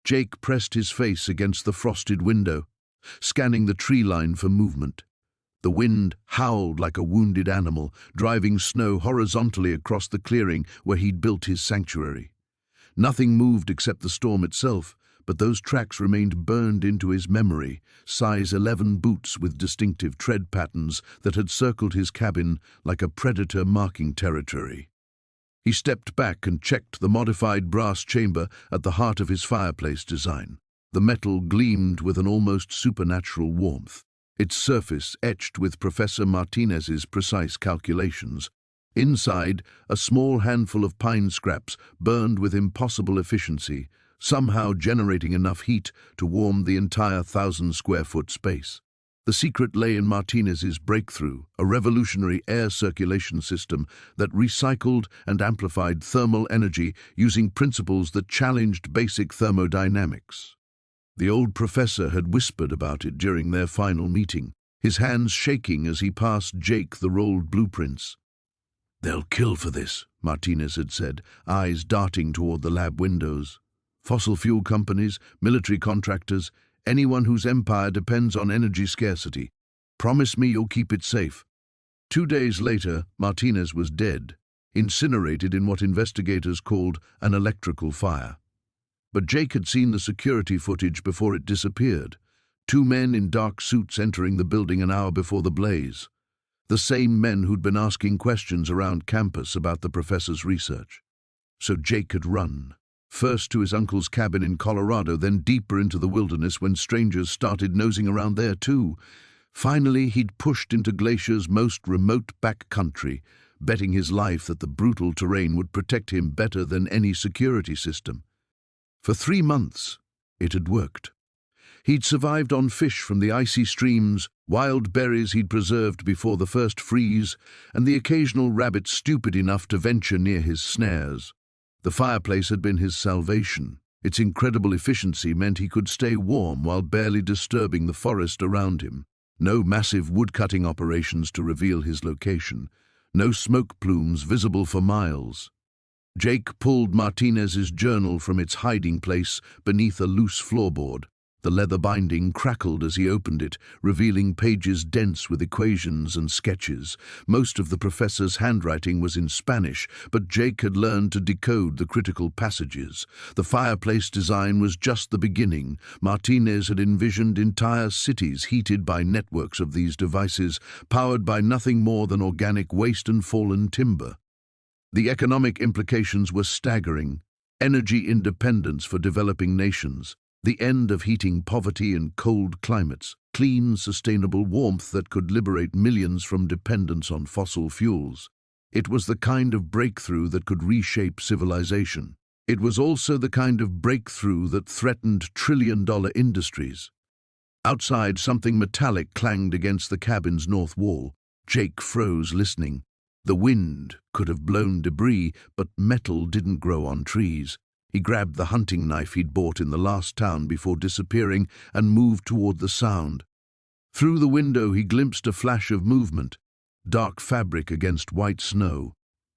Jake pressed his face against the frosted window, scanning the tree line for movement. The wind howled like a wounded animal, driving snow horizontally across the clearing where he'd built his sanctuary. Nothing moved except the storm itself, but those tracks remained burned into his memory, size 11 boots with distinctive tread patterns that had circled his cabin like a predator marking territory. He stepped back and checked the modified brass chamber at the heart of his fireplace design. The metal gleamed with an almost supernatural warmth, its surface etched with Professor Martinez's precise calculations. Inside, a small handful of pine scraps burned with impossible efficiency, somehow generating enough heat to warm the entire 1,000-square-foot space. The secret lay in Martinez's breakthrough, a revolutionary air circulation system that recycled and amplified thermal energy using principles that challenged basic thermodynamics. The old professor had whispered about it during their final meeting, his hands shaking as he passed Jake the rolled blueprints. "They'll kill for this," Martinez had said, eyes darting toward the lab windows. "Fossil fuel companies, military contractors, anyone whose empire depends on energy scarcity. Promise me you'll keep it safe." 2 days later, Martinez was dead, incinerated in what investigators called an electrical fire. But Jake had seen the security footage before it disappeared. 2 men in dark suits entering the building an hour before the blaze. The same men who'd been asking questions around campus about the professor's research. So Jake had run. First to his uncle's cabin in Colorado, then deeper into the wilderness when strangers started nosing around there too. Finally, he'd pushed into Glacier's most remote back country, betting his life that the brutal terrain would protect him better than any security system. For 3 months, it had worked. He'd survived on fish from the icy streams, wild berries he'd preserved before the first freeze, and the occasional rabbit stupid enough to venture near his snares. The fireplace had been his salvation. Its incredible efficiency meant he could stay warm while barely disturbing the forest around him. No massive woodcutting operations to reveal his location. No smoke plumes visible for miles. Jake pulled Martinez's journal from its hiding place beneath a loose floorboard. The leather binding crackled as he opened it, revealing pages dense with equations and sketches. Most of the professor's handwriting was in Spanish, but Jake had learned to decode the critical passages. The fireplace design was just the beginning. Martinez had envisioned entire cities heated by networks of these devices, powered by nothing more than organic waste and fallen timber. The economic implications were staggering. Energy independence for developing nations. The end of heating poverty in cold climates, clean, sustainable warmth that could liberate millions from dependence on fossil fuels. It was the kind of breakthrough that could reshape civilization. It was also the kind of breakthrough that threatened trillion-dollar industries. Outside, something metallic clanged against the cabin's north wall. Jake froze, listening. The wind could have blown debris, but metal didn't grow on trees. He grabbed the hunting knife he'd bought in the last town before disappearing and moved toward the sound. Through the window he glimpsed a flash of movement, dark fabric against white snow.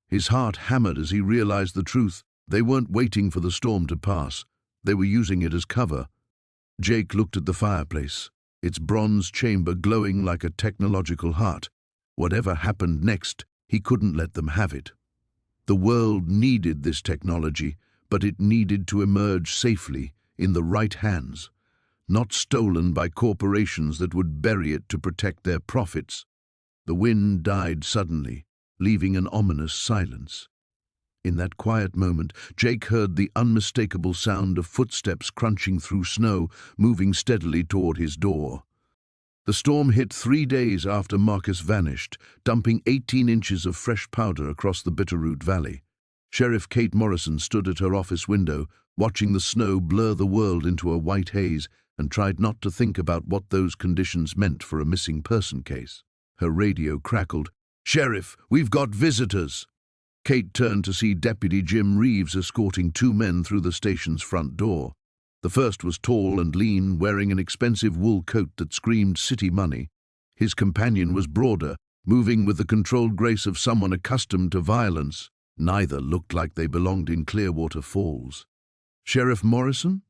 His heart hammered as he realized the truth. They weren't waiting for the storm to pass. They were using it as cover. Jake looked at the fireplace, its bronze chamber glowing like a technological heart. Whatever happened next, he couldn't let them have it. The world needed this technology, but it needed to emerge safely in the right hands, not stolen by corporations that would bury it to protect their profits. The wind died suddenly, leaving an ominous silence. In that quiet moment, Jake heard the unmistakable sound of footsteps crunching through snow, moving steadily toward his door. The storm hit 3 days after Marcus vanished, dumping 18 inches of fresh powder across the Bitterroot Valley. Sheriff Kate Morrison stood at her office window, watching the snow blur the world into a white haze, and tried not to think about what those conditions meant for a missing person case. Her radio crackled. "Sheriff, we've got visitors!" Kate turned to see Deputy Jim Reeves escorting 2 men through the station's front door. The first was tall and lean, wearing an expensive wool coat that screamed city money. His companion was broader, moving with the controlled grace of someone accustomed to violence. Neither looked like they belonged in Clearwater Falls. "Sheriff Morrison?"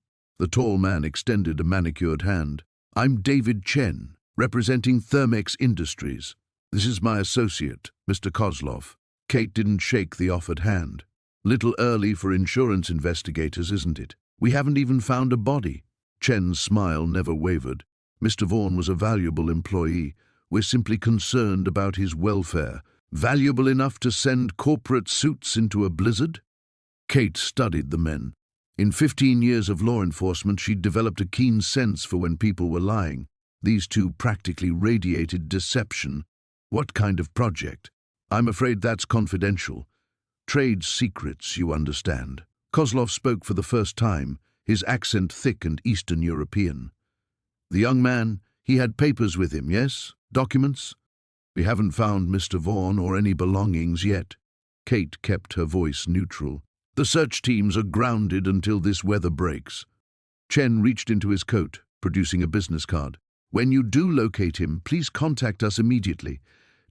The tall man extended a manicured hand. "I'm David Chen, representing Thermex Industries. This is my associate, Mr. Kozlov." Kate didn't shake the offered hand. "Little early for insurance investigators, isn't it? We haven't even found a body." Chen's smile never wavered. "Mr. Vaughn was a valuable employee. We're simply concerned about his welfare. Valuable enough to send corporate suits into a blizzard?" Kate studied the men. In 15 years of law enforcement, she'd developed a keen sense for when people were lying. These two practically radiated deception. "What kind of project?" "I'm afraid that's confidential. Trade secrets, you understand." Kozlov spoke for the first time, his accent thick and Eastern European. "The young man, he had papers with him, yes? Documents?" "We haven't found Mr. Vaughn or any belongings yet." Kate kept her voice neutral. "The search teams are grounded until this weather breaks." Chen reached into his coat, producing a business card. "When you do locate him, please contact us immediately.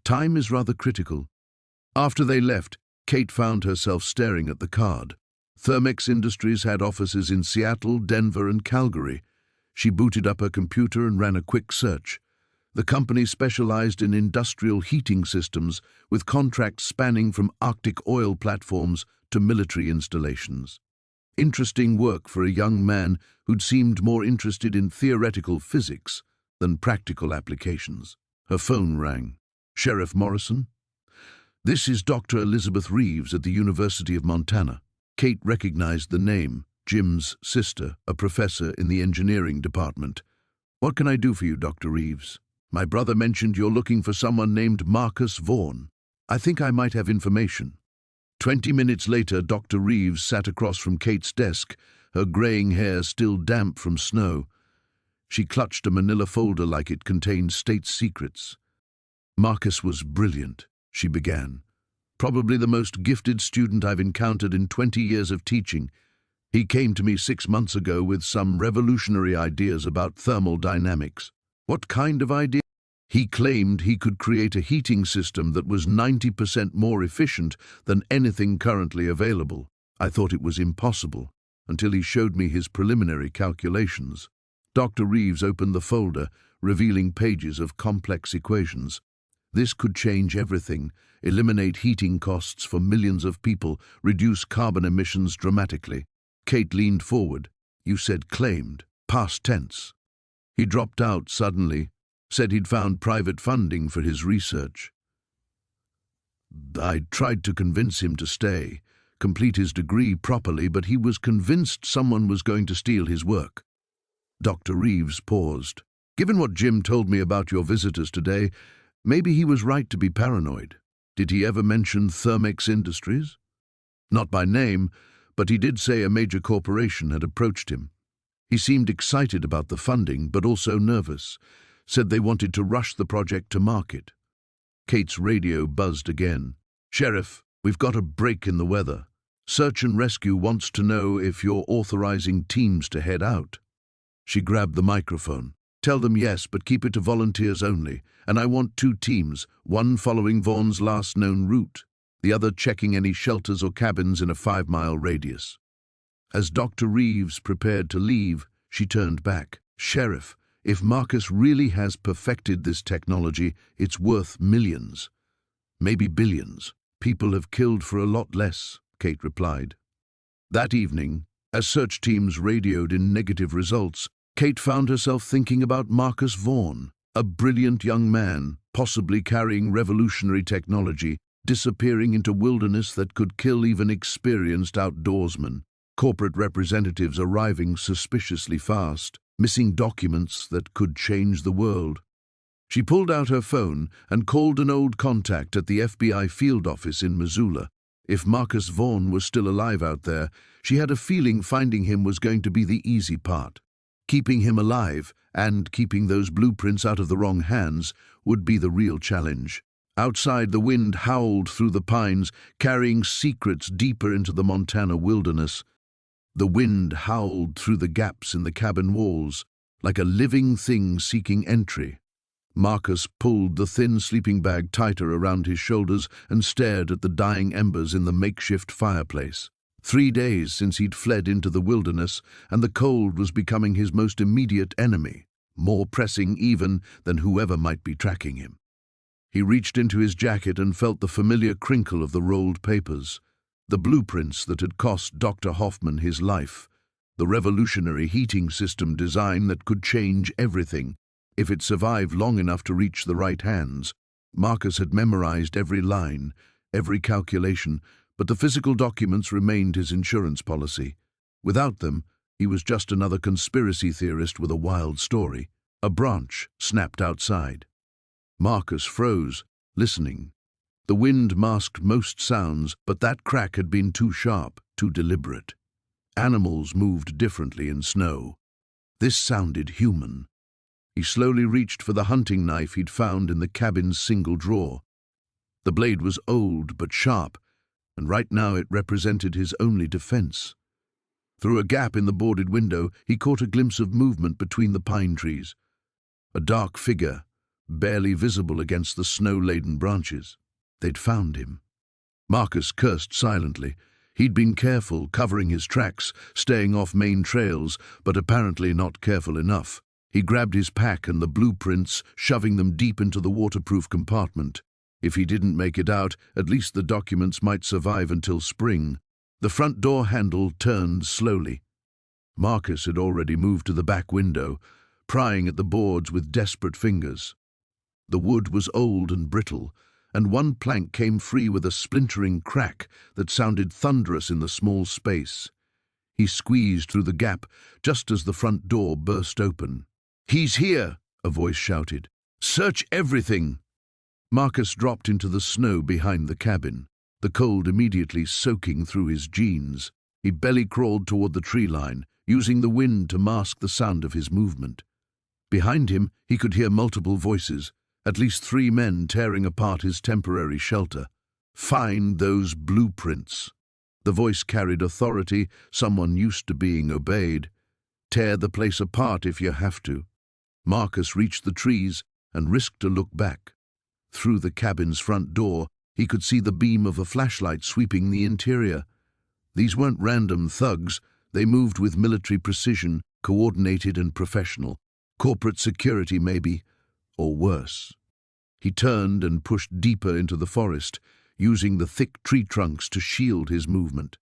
Time is rather critical." After they left, Kate found herself staring at the card. Thermex Industries had offices in Seattle, Denver, and Calgary. She booted up her computer and ran a quick search. The company specialized in industrial heating systems, with contracts spanning from Arctic oil platforms to military installations. Interesting work for a young man who'd seemed more interested in theoretical physics than practical applications. Her phone rang. "Sheriff Morrison?" "This is Dr. Elizabeth Reeves at the University of Montana." Kate recognized the name, Jim's sister, a professor in the engineering department. "What can I do for you, Dr. Reeves?" "My brother mentioned you're looking for someone named Marcus Vaughn. I think I might have information." 20 minutes later, Dr. Reeves sat across from Kate's desk, her graying hair still damp from snow. She clutched a manila folder like it contained state secrets. "Marcus was brilliant," she began. "Probably the most gifted student I've encountered in 20 years of teaching. He came to me 6 months ago with some revolutionary ideas about thermal dynamics." "What kind of idea?" "He claimed he could create a heating system that was 90% more efficient than anything currently available. I thought it was impossible, until he showed me his preliminary calculations." Dr. Reeves opened the folder, revealing pages of complex equations. "This could change everything, eliminate heating costs for millions of people, reduce carbon emissions dramatically." Kate leaned forward. "You said claimed, past tense." "He dropped out suddenly, said he'd found private funding for his research. I tried to convince him to stay, complete his degree properly, but he was convinced someone was going to steal his work." Dr. Reeves paused. "Given what Jim told me about your visitors today, maybe he was right to be paranoid. Did he ever mention Thermex Industries?" "Not by name, but he did say a major corporation had approached him. He seemed excited about the funding, but also nervous. Said they wanted to rush the project to market." Kate's radio buzzed again. "Sheriff, we've got a break in the weather. Search and Rescue wants to know if you're authorizing teams to head out." She grabbed the microphone. "Tell them yes, but keep it to volunteers only. And I want 2 teams, one following Vaughn's last known route, the other checking any shelters or cabins in a 5-mile radius." As Dr. Reeves prepared to leave, she turned back. "Sheriff, if Marcus really has perfected this technology, it's worth millions. Maybe billions. People have killed for a lot less," Kate replied. That evening, as search teams radioed in negative results, Kate found herself thinking about Marcus Vaughn, a brilliant young man, possibly carrying revolutionary technology, disappearing into wilderness that could kill even experienced outdoorsmen. Corporate representatives arriving suspiciously fast, missing documents that could change the world. She pulled out her phone and called an old contact at the FBI field office in Missoula. If Marcus Vaughn was still alive out there, she had a feeling finding him was going to be the easy part. Keeping him alive, and keeping those blueprints out of the wrong hands, would be the real challenge. Outside, the wind howled through the pines, carrying secrets deeper into the Montana wilderness. The wind howled through the gaps in the cabin walls, like a living thing seeking entry. Marcus pulled the thin sleeping bag tighter around his shoulders and stared at the dying embers in the makeshift fireplace. 3 days since he'd fled into the wilderness, and the cold was becoming his most immediate enemy, more pressing even than whoever might be tracking him. He reached into his jacket and felt the familiar crinkle of the rolled papers, the blueprints that had cost Dr. Hoffman his life, the revolutionary heating system design that could change everything if it survived long enough to reach the right hands. Marcus had memorized every line, every calculation, but the physical documents remained his insurance policy. Without them, he was just another conspiracy theorist with a wild story. A branch snapped outside. Marcus froze, listening. The wind masked most sounds, but that crack had been too sharp, too deliberate. Animals moved differently in snow. This sounded human. He slowly reached for the hunting knife he'd found in the cabin's single drawer. The blade was old but sharp, and right now it represented his only defense. Through a gap in the boarded window, he caught a glimpse of movement between the pine trees. A dark figure, barely visible against the snow-laden branches. They'd found him. Marcus cursed silently. He'd been careful, covering his tracks, staying off main trails, but apparently not careful enough. He grabbed his pack and the blueprints, shoving them deep into the waterproof compartment. If he didn't make it out, at least the documents might survive until spring. The front door handle turned slowly. Marcus had already moved to the back window, prying at the boards with desperate fingers. The wood was old and brittle, and one plank came free with a splintering crack that sounded thunderous in the small space. He squeezed through the gap just as the front door burst open. "He's here!" a voice shouted. "Search everything!" Marcus dropped into the snow behind the cabin, the cold immediately soaking through his jeans. He belly-crawled toward the tree line, using the wind to mask the sound of his movement. Behind him, he could hear multiple voices, at least 3 men tearing apart his temporary shelter. "Find those blueprints." The voice carried authority, someone used to being obeyed. "Tear the place apart if you have to." Marcus reached the trees and risked a look back. Through the cabin's front door, he could see the beam of a flashlight sweeping the interior. These weren't random thugs. They moved with military precision, coordinated and professional. Corporate security, maybe, or worse. He turned and pushed deeper into the forest, using the thick tree trunks to shield his movement.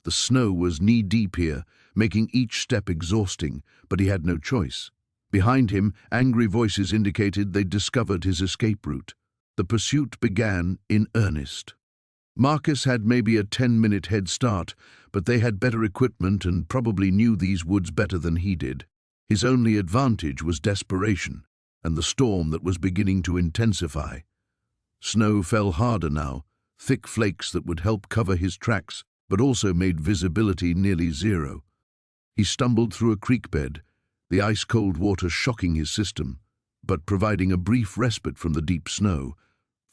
The snow was knee-deep here, making each step exhausting, but he had no choice. Behind him, angry voices indicated they'd discovered his escape route. The pursuit began in earnest. Marcus had maybe a 10-minute head start, but they had better equipment and probably knew these woods better than he did. His only advantage was desperation, and the storm that was beginning to intensify. Snow fell harder now, thick flakes that would help cover his tracks, but also made visibility nearly zero. He stumbled through a creek bed, the ice-cold water shocking his system, but providing a brief respite from the deep snow.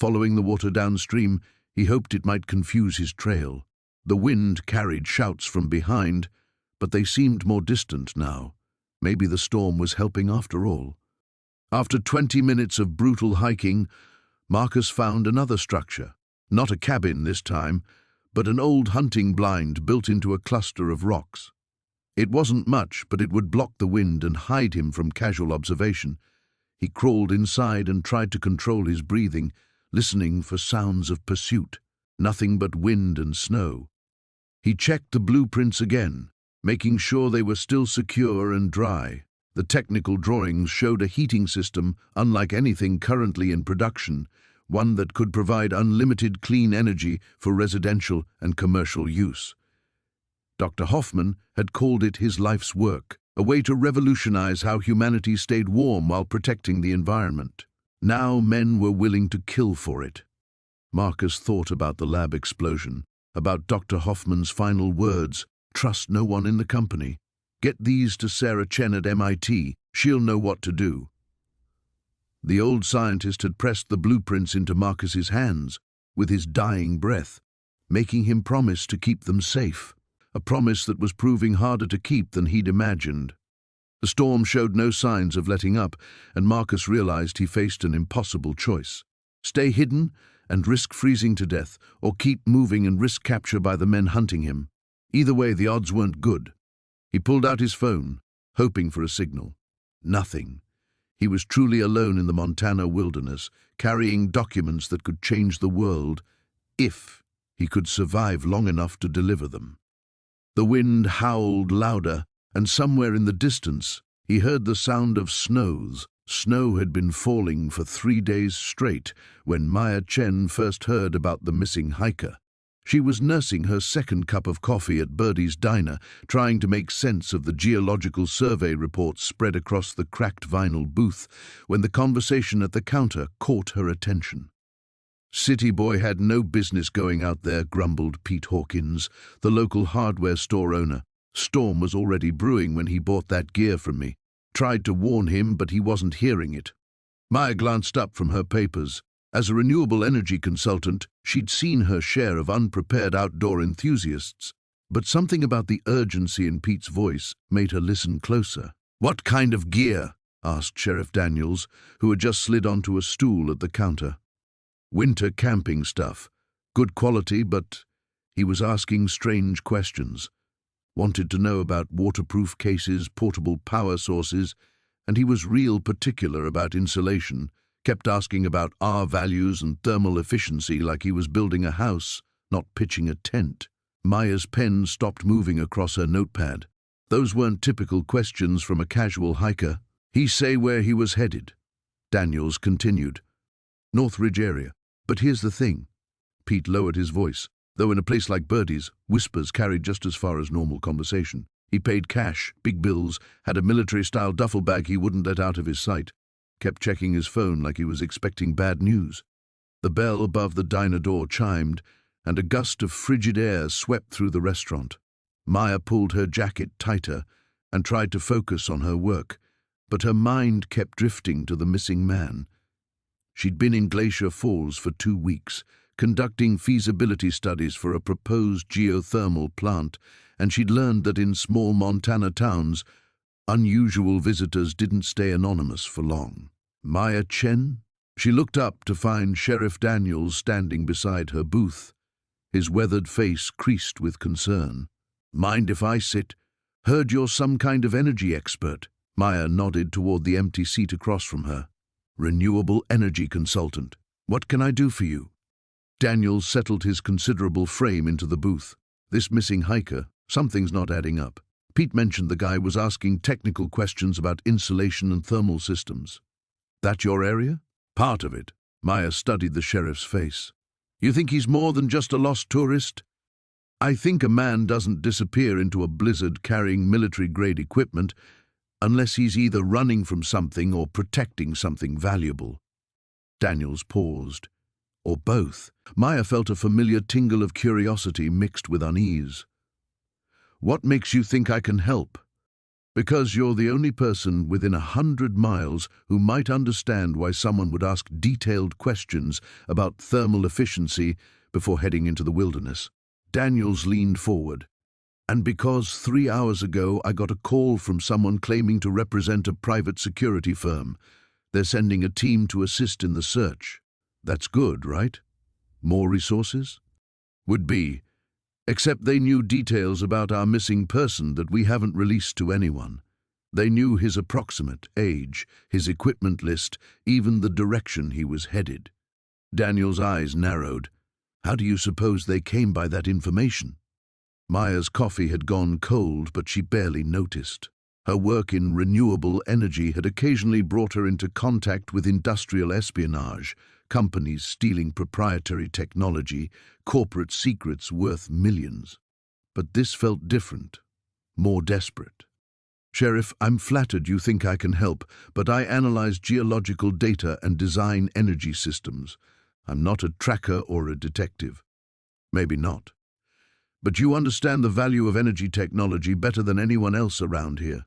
Following the water downstream, he hoped it might confuse his trail. The wind carried shouts from behind, but they seemed more distant now. Maybe the storm was helping after all. After 20 minutes of brutal hiking, Marcus found another structure. Not a cabin this time, but an old hunting blind built into a cluster of rocks. It wasn't much, but it would block the wind and hide him from casual observation. He crawled inside and tried to control his breathing, listening for sounds of pursuit. Nothing but wind and snow. He checked the blueprints again, making sure they were still secure and dry. The technical drawings showed a heating system unlike anything currently in production, one that could provide unlimited clean energy for residential and commercial use. Dr. Hoffman had called it his life's work, a way to revolutionize how humanity stayed warm while protecting the environment. Now men were willing to kill for it. Marcus thought about the lab explosion, about Dr. Hoffman's final words, "Trust no one in the company. Get these to Sarah Chen at MIT. She'll know what to do." The old scientist had pressed the blueprints into Marcus's hands with his dying breath, making him promise to keep them safe, a promise that was proving harder to keep than he'd imagined. The storm showed no signs of letting up, and Marcus realized he faced an impossible choice. Stay hidden and risk freezing to death, or keep moving and risk capture by the men hunting him. Either way, the odds weren't good. He pulled out his phone, hoping for a signal. Nothing. He was truly alone in the Montana wilderness, carrying documents that could change the world, if he could survive long enough to deliver them. The wind howled louder, and somewhere in the distance, he heard the sound of snows. Snow had been falling for 3 days straight when Maya Chen first heard about the missing hiker. She was nursing her second cup of coffee at Birdie's diner, trying to make sense of the geological survey reports spread across the cracked vinyl booth, when the conversation at the counter caught her attention. "City boy had no business going out there," grumbled Pete Hawkins, the local hardware store owner. "Storm was already brewing when he bought that gear from me. Tried to warn him, but he wasn't hearing it." Maya glanced up from her papers. As a renewable energy consultant, she'd seen her share of unprepared outdoor enthusiasts, but something about the urgency in Pete's voice made her listen closer. "What kind of gear?" asked Sheriff Daniels, who had just slid onto a stool at the counter. "Winter camping stuff. Good quality, but..." He was asking strange questions. Wanted to know about waterproof cases, portable power sources, and he was real particular about insulation. Kept asking about R values and thermal efficiency like he was building a house, not pitching a tent. Maya's pen stopped moving across her notepad. Those weren't typical questions from a casual hiker. "He say where he was headed?" Daniels continued. "Northridge area. But here's the thing." Pete lowered his voice, though in a place like Birdie's, whispers carried just as far as normal conversation. He paid cash, big bills, had a military-style duffel bag he wouldn't let out of his sight. Kept checking his phone like he was expecting bad news. The bell above the diner door chimed, and a gust of frigid air swept through the restaurant. Maya pulled her jacket tighter and tried to focus on her work, but her mind kept drifting to the missing man. She'd been in Glacier Falls for 2 weeks, conducting feasibility studies for a proposed geothermal plant, and she'd learned that in small Montana towns, unusual visitors didn't stay anonymous for long. Maya Chen? She looked up to find Sheriff Daniels standing beside her booth, his weathered face creased with concern. "Mind if I sit? Heard you're some kind of energy expert." Maya nodded toward the empty seat across from her. "Renewable energy consultant. What can I do for you?" Daniels settled his considerable frame into the booth. "This missing hiker, something's not adding up. Pete mentioned the guy was asking technical questions about insulation and thermal systems." "That your area?" "Part of it." Maya studied the sheriff's face. "You think he's more than just a lost tourist?" "I think a man doesn't disappear into a blizzard carrying military-grade equipment unless he's either running from something or protecting something valuable." Daniels paused. "Or both." Maya felt a familiar tingle of curiosity mixed with unease. "What makes you think I can help?" "Because you're the only person within 100 miles who might understand why someone would ask detailed questions about thermal efficiency before heading into the wilderness." Daniels leaned forward. "And because 3 hours ago I got a call from someone claiming to represent a private security firm. They're sending a team to assist in the search. That's good, right? More resources?" "Would be. Except they knew details about our missing person that we haven't released to anyone. They knew his approximate age, his equipment list, even the direction he was headed." Daniel's eyes narrowed. "How do you suppose they came by that information?" Maya's coffee had gone cold, but she barely noticed. Her work in renewable energy had occasionally brought her into contact with industrial espionage, companies stealing proprietary technology, corporate secrets worth millions. But this felt different, more desperate. "Sheriff, I'm flattered you think I can help, but I analyze geological data and design energy systems. I'm not a tracker or a detective." "Maybe not. But you understand the value of energy technology better than anyone else around here."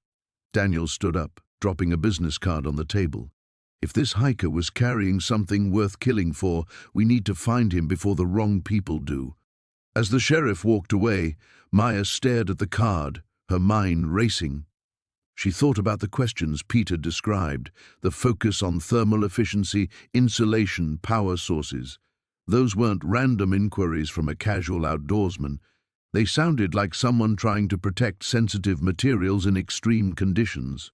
Daniel stood up, dropping a business card on the table. "If this hiker was carrying something worth killing for, we need to find him before the wrong people do." As the sheriff walked away, Maya stared at the card, her mind racing. She thought about the questions Peter described, the focus on thermal efficiency, insulation, power sources. Those weren't random inquiries from a casual outdoorsman. They sounded like someone trying to protect sensitive materials in extreme conditions.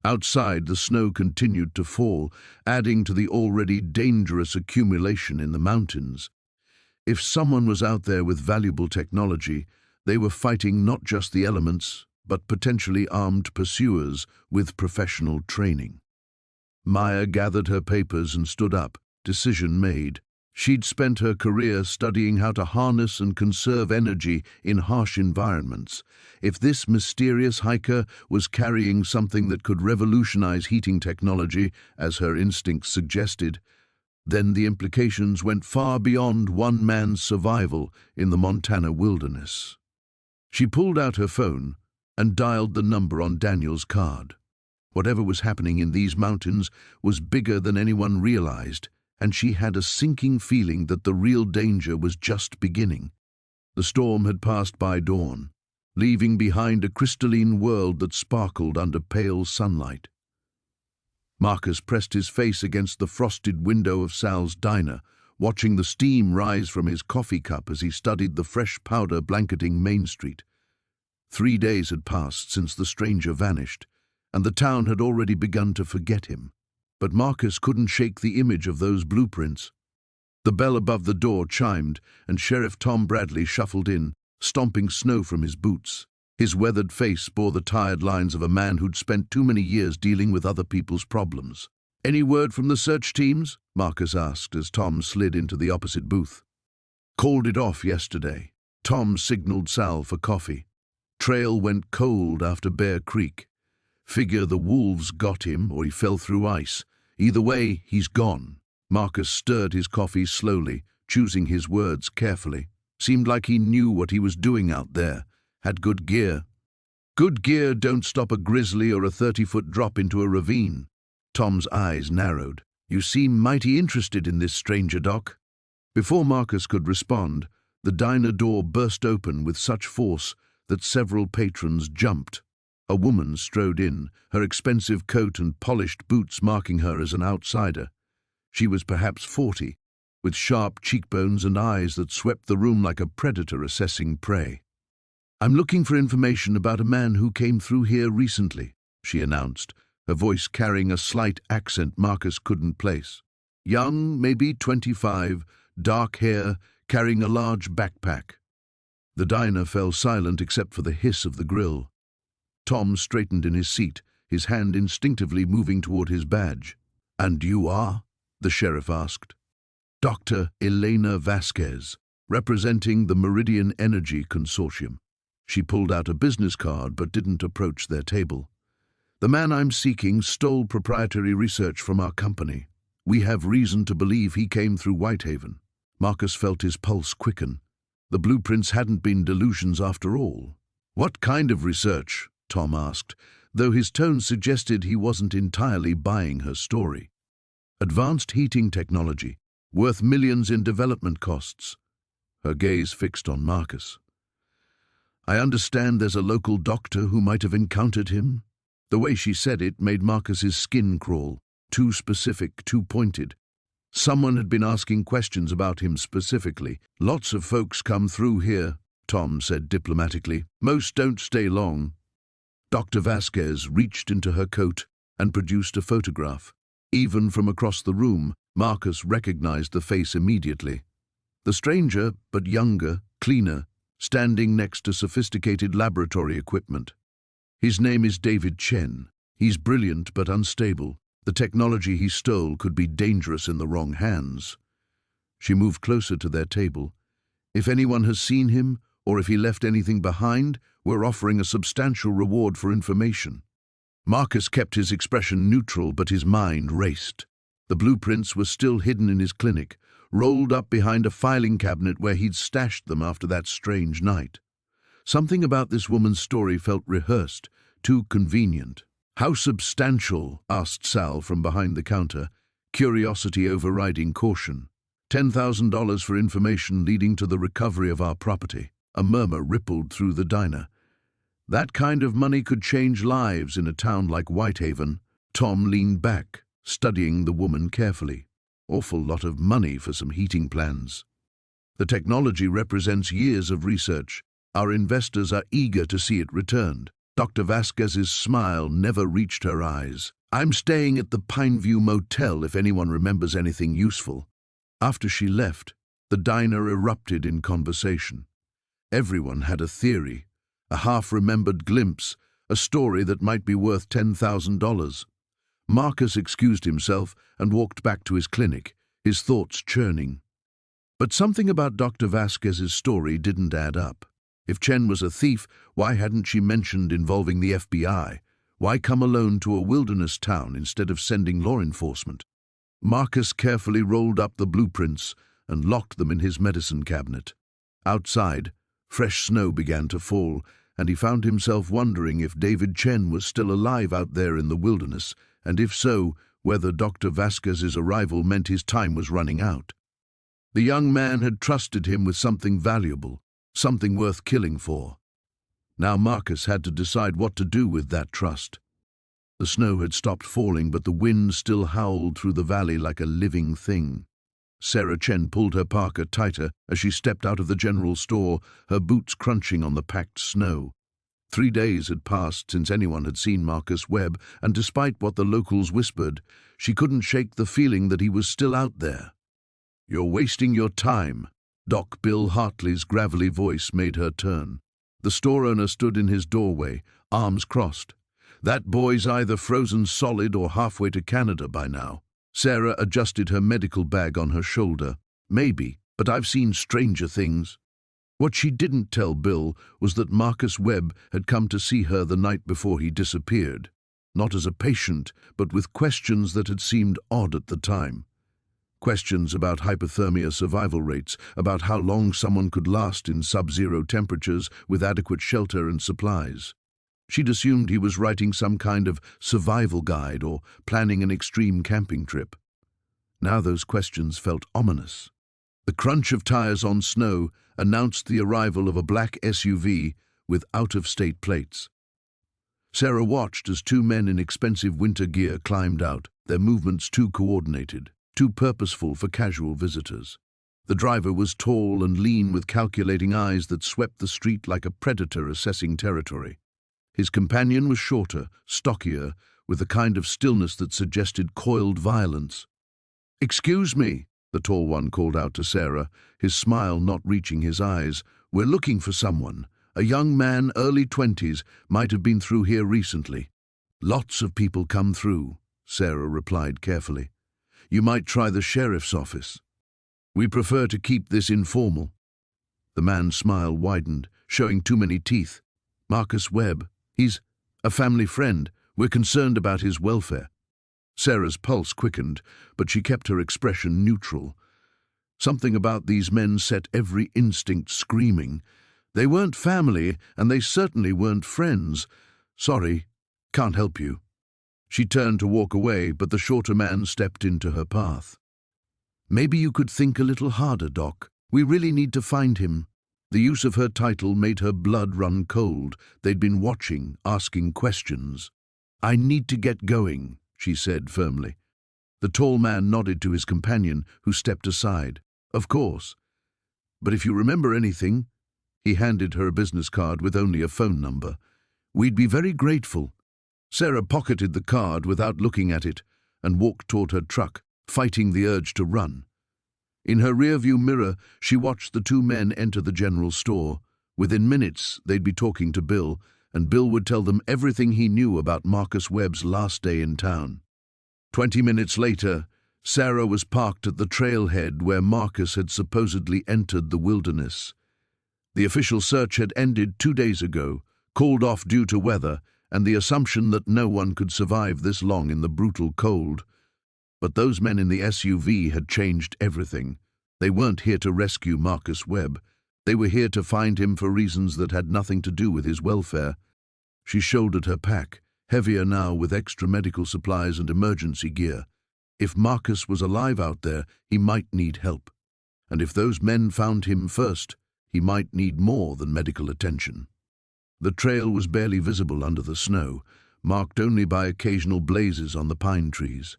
Outside, the snow continued to fall, adding to the already dangerous accumulation in the mountains. If someone was out there with valuable technology, they were fighting not just the elements, but potentially armed pursuers with professional training. Maya gathered her papers and stood up, decision made. She'd spent her career studying how to harness and conserve energy in harsh environments. If this mysterious hiker was carrying something that could revolutionize heating technology, as her instincts suggested, then the implications went far beyond one man's survival in the Montana wilderness. She pulled out her phone and dialed the number on Daniel's card. Whatever was happening in these mountains was bigger than anyone realized, and she had a sinking feeling that the real danger was just beginning. The storm had passed by dawn, leaving behind a crystalline world that sparkled under pale sunlight. Marcus pressed his face against the frosted window of Sal's diner, watching the steam rise from his coffee cup as he studied the fresh powder blanketing Main Street. 3 days had passed since the stranger vanished, and the town had already begun to forget him. But Marcus couldn't shake the image of those blueprints. The bell above the door chimed, and Sheriff Tom Bradley shuffled in, stomping snow from his boots. His weathered face bore the tired lines of a man who'd spent too many years dealing with other people's problems. "Any word from the search teams?" Marcus asked as Tom slid into the opposite booth. "Called it off yesterday." Tom signaled Sal for coffee. "Trail went cold after Bear Creek. Figure the wolves got him or he fell through ice. Either way, he's gone." Marcus stirred his coffee slowly, choosing his words carefully. Seemed like he knew what he was doing out there. Had good gear. "Good gear don't stop a grizzly or a 30-foot drop into a ravine." Tom's eyes narrowed. "You seem mighty interested in this stranger, Doc." Before Marcus could respond, the diner door burst open with such force that several patrons jumped. A woman strode in, her expensive coat and polished boots marking her as an outsider. She was perhaps 40, with sharp cheekbones and eyes that swept the room like a predator assessing prey. "I'm looking for information about a man who came through here recently," she announced, her voice carrying a slight accent Marcus couldn't place. "Young, maybe 25, dark hair, carrying a large backpack." The diner fell silent except for the hiss of the grill. Tom straightened in his seat, his hand instinctively moving toward his badge. "And you are?" the sheriff asked. "Dr. Elena Vasquez, representing the Meridian Energy Consortium." She pulled out a business card but didn't approach their table. "The man I'm seeking stole proprietary research from our company. We have reason to believe he came through Whitehaven." Marcus felt his pulse quicken. The blueprints hadn't been delusions after all. "What kind of research?" Tom asked, though his tone suggested he wasn't entirely buying her story. "Advanced heating technology, worth millions in development costs." Her gaze fixed on Marcus. "I understand there's a local doctor who might have encountered him." The way she said it made Marcus's skin crawl. Too specific, too pointed. Someone had been asking questions about him specifically. "Lots of folks come through here," Tom said diplomatically. "Most don't stay long." Dr. Vasquez reached into her coat and produced a photograph. Even from across the room, Marcus recognized the face immediately. The stranger, but younger, cleaner, standing next to sophisticated laboratory equipment. "His name is David Chen. He's brilliant but unstable. The technology he stole could be dangerous in the wrong hands." She moved closer to their table. "If anyone has seen him, or if he left anything behind, we're offering a substantial reward for information." Marcus kept his expression neutral, but his mind raced. The blueprints were still hidden in his clinic, rolled up behind a filing cabinet where he'd stashed them after that strange night. Something about this woman's story felt rehearsed, too convenient. "How substantial?" asked Sal from behind the counter, curiosity overriding caution. $10,000 for information leading to the recovery of our property." A murmur rippled through the diner. That kind of money could change lives in a town like Whitehaven. Tom leaned back, studying the woman carefully. Awful lot of money for some heating plans. "The technology represents years of research. Our investors are eager to see it returned." Dr. Vasquez's smile never reached her eyes. "I'm staying at the Pineview Motel if anyone remembers anything useful." After she left, the diner erupted in conversation. Everyone had a theory, a half-remembered glimpse, a story that might be worth $10,000. Marcus excused himself and walked back to his clinic, his thoughts churning. But something about Dr. Vasquez's story didn't add up. If Chen was a thief, why hadn't she mentioned involving the FBI? Why come alone to a wilderness town instead of sending law enforcement? Marcus carefully rolled up the blueprints and locked them in his medicine cabinet. Outside, fresh snow began to fall, and he found himself wondering if David Chen was still alive out there in the wilderness, and if so, whether Dr. Vasquez's arrival meant his time was running out. The young man had trusted him with something valuable, something worth killing for. Now Marcus had to decide what to do with that trust. The snow had stopped falling, but the wind still howled through the valley like a living thing. Sarah Chen pulled her parka tighter as she stepped out of the general store, her boots crunching on the packed snow. 3 days had passed since anyone had seen Marcus Webb, and despite what the locals whispered, she couldn't shake the feeling that he was still out there. "You're wasting your time." Doc Bill Hartley's gravelly voice made her turn. The store owner stood in his doorway, arms crossed. "That boy's either frozen solid or halfway to Canada by now." Sarah adjusted her medical bag on her shoulder. "Maybe, but I've seen stranger things." What she didn't tell Bill was that Marcus Webb had come to see her the night before he disappeared. Not as a patient, but with questions that had seemed odd at the time. Questions about hypothermia survival rates, about how long someone could last in sub-zero temperatures with adequate shelter and supplies. She'd assumed he was writing some kind of survival guide or planning an extreme camping trip. Now those questions felt ominous. The crunch of tires on snow announced the arrival of a black SUV with out-of-state plates. Sarah watched as 2 men in expensive winter gear climbed out, their movements too coordinated, too purposeful for casual visitors. The driver was tall and lean with calculating eyes that swept the street like a predator assessing territory. His companion was shorter, stockier, with a kind of stillness that suggested coiled violence. "Excuse me," the tall one called out to Sarah, his smile not reaching his eyes. "We're looking for someone. A young man, early 20s, might have been through here recently." "Lots of people come through," Sarah replied carefully. "You might try the sheriff's office. We prefer to keep this informal." The man's smile widened, showing too many teeth. "Marcus Webb. He's a family friend. We're concerned about his welfare." Sarah's pulse quickened, but she kept her expression neutral. Something about these men set every instinct screaming. They weren't family, and they certainly weren't friends. "Sorry, can't help you." She turned to walk away, but the shorter man stepped into her path. "Maybe you could think a little harder, Doc. We really need to find him." The use of her title made her blood run cold. They'd been watching, asking questions. "I need to get going," she said firmly. The tall man nodded to his companion, who stepped aside. "Of course. But if you remember anything," he handed her a business card with only a phone number, "we'd be very grateful." Sarah pocketed the card without looking at it and walked toward her truck, fighting the urge to run. In her rearview mirror, she watched the 2 men enter the general store. Within minutes, they'd be talking to Bill, and Bill would tell them everything he knew about Marcus Webb's last day in town. 20 minutes later, Sarah was parked at the trailhead where Marcus had supposedly entered the wilderness. The official search had ended 2 days ago, called off due to weather, and the assumption that no one could survive this long in the brutal cold. But those men in the SUV had changed everything. They weren't here to rescue Marcus Webb. They were here to find him for reasons that had nothing to do with his welfare. She shouldered her pack, heavier now with extra medical supplies and emergency gear. If Marcus was alive out there, he might need help. And if those men found him first, he might need more than medical attention. The trail was barely visible under the snow, marked only by occasional blazes on the pine trees.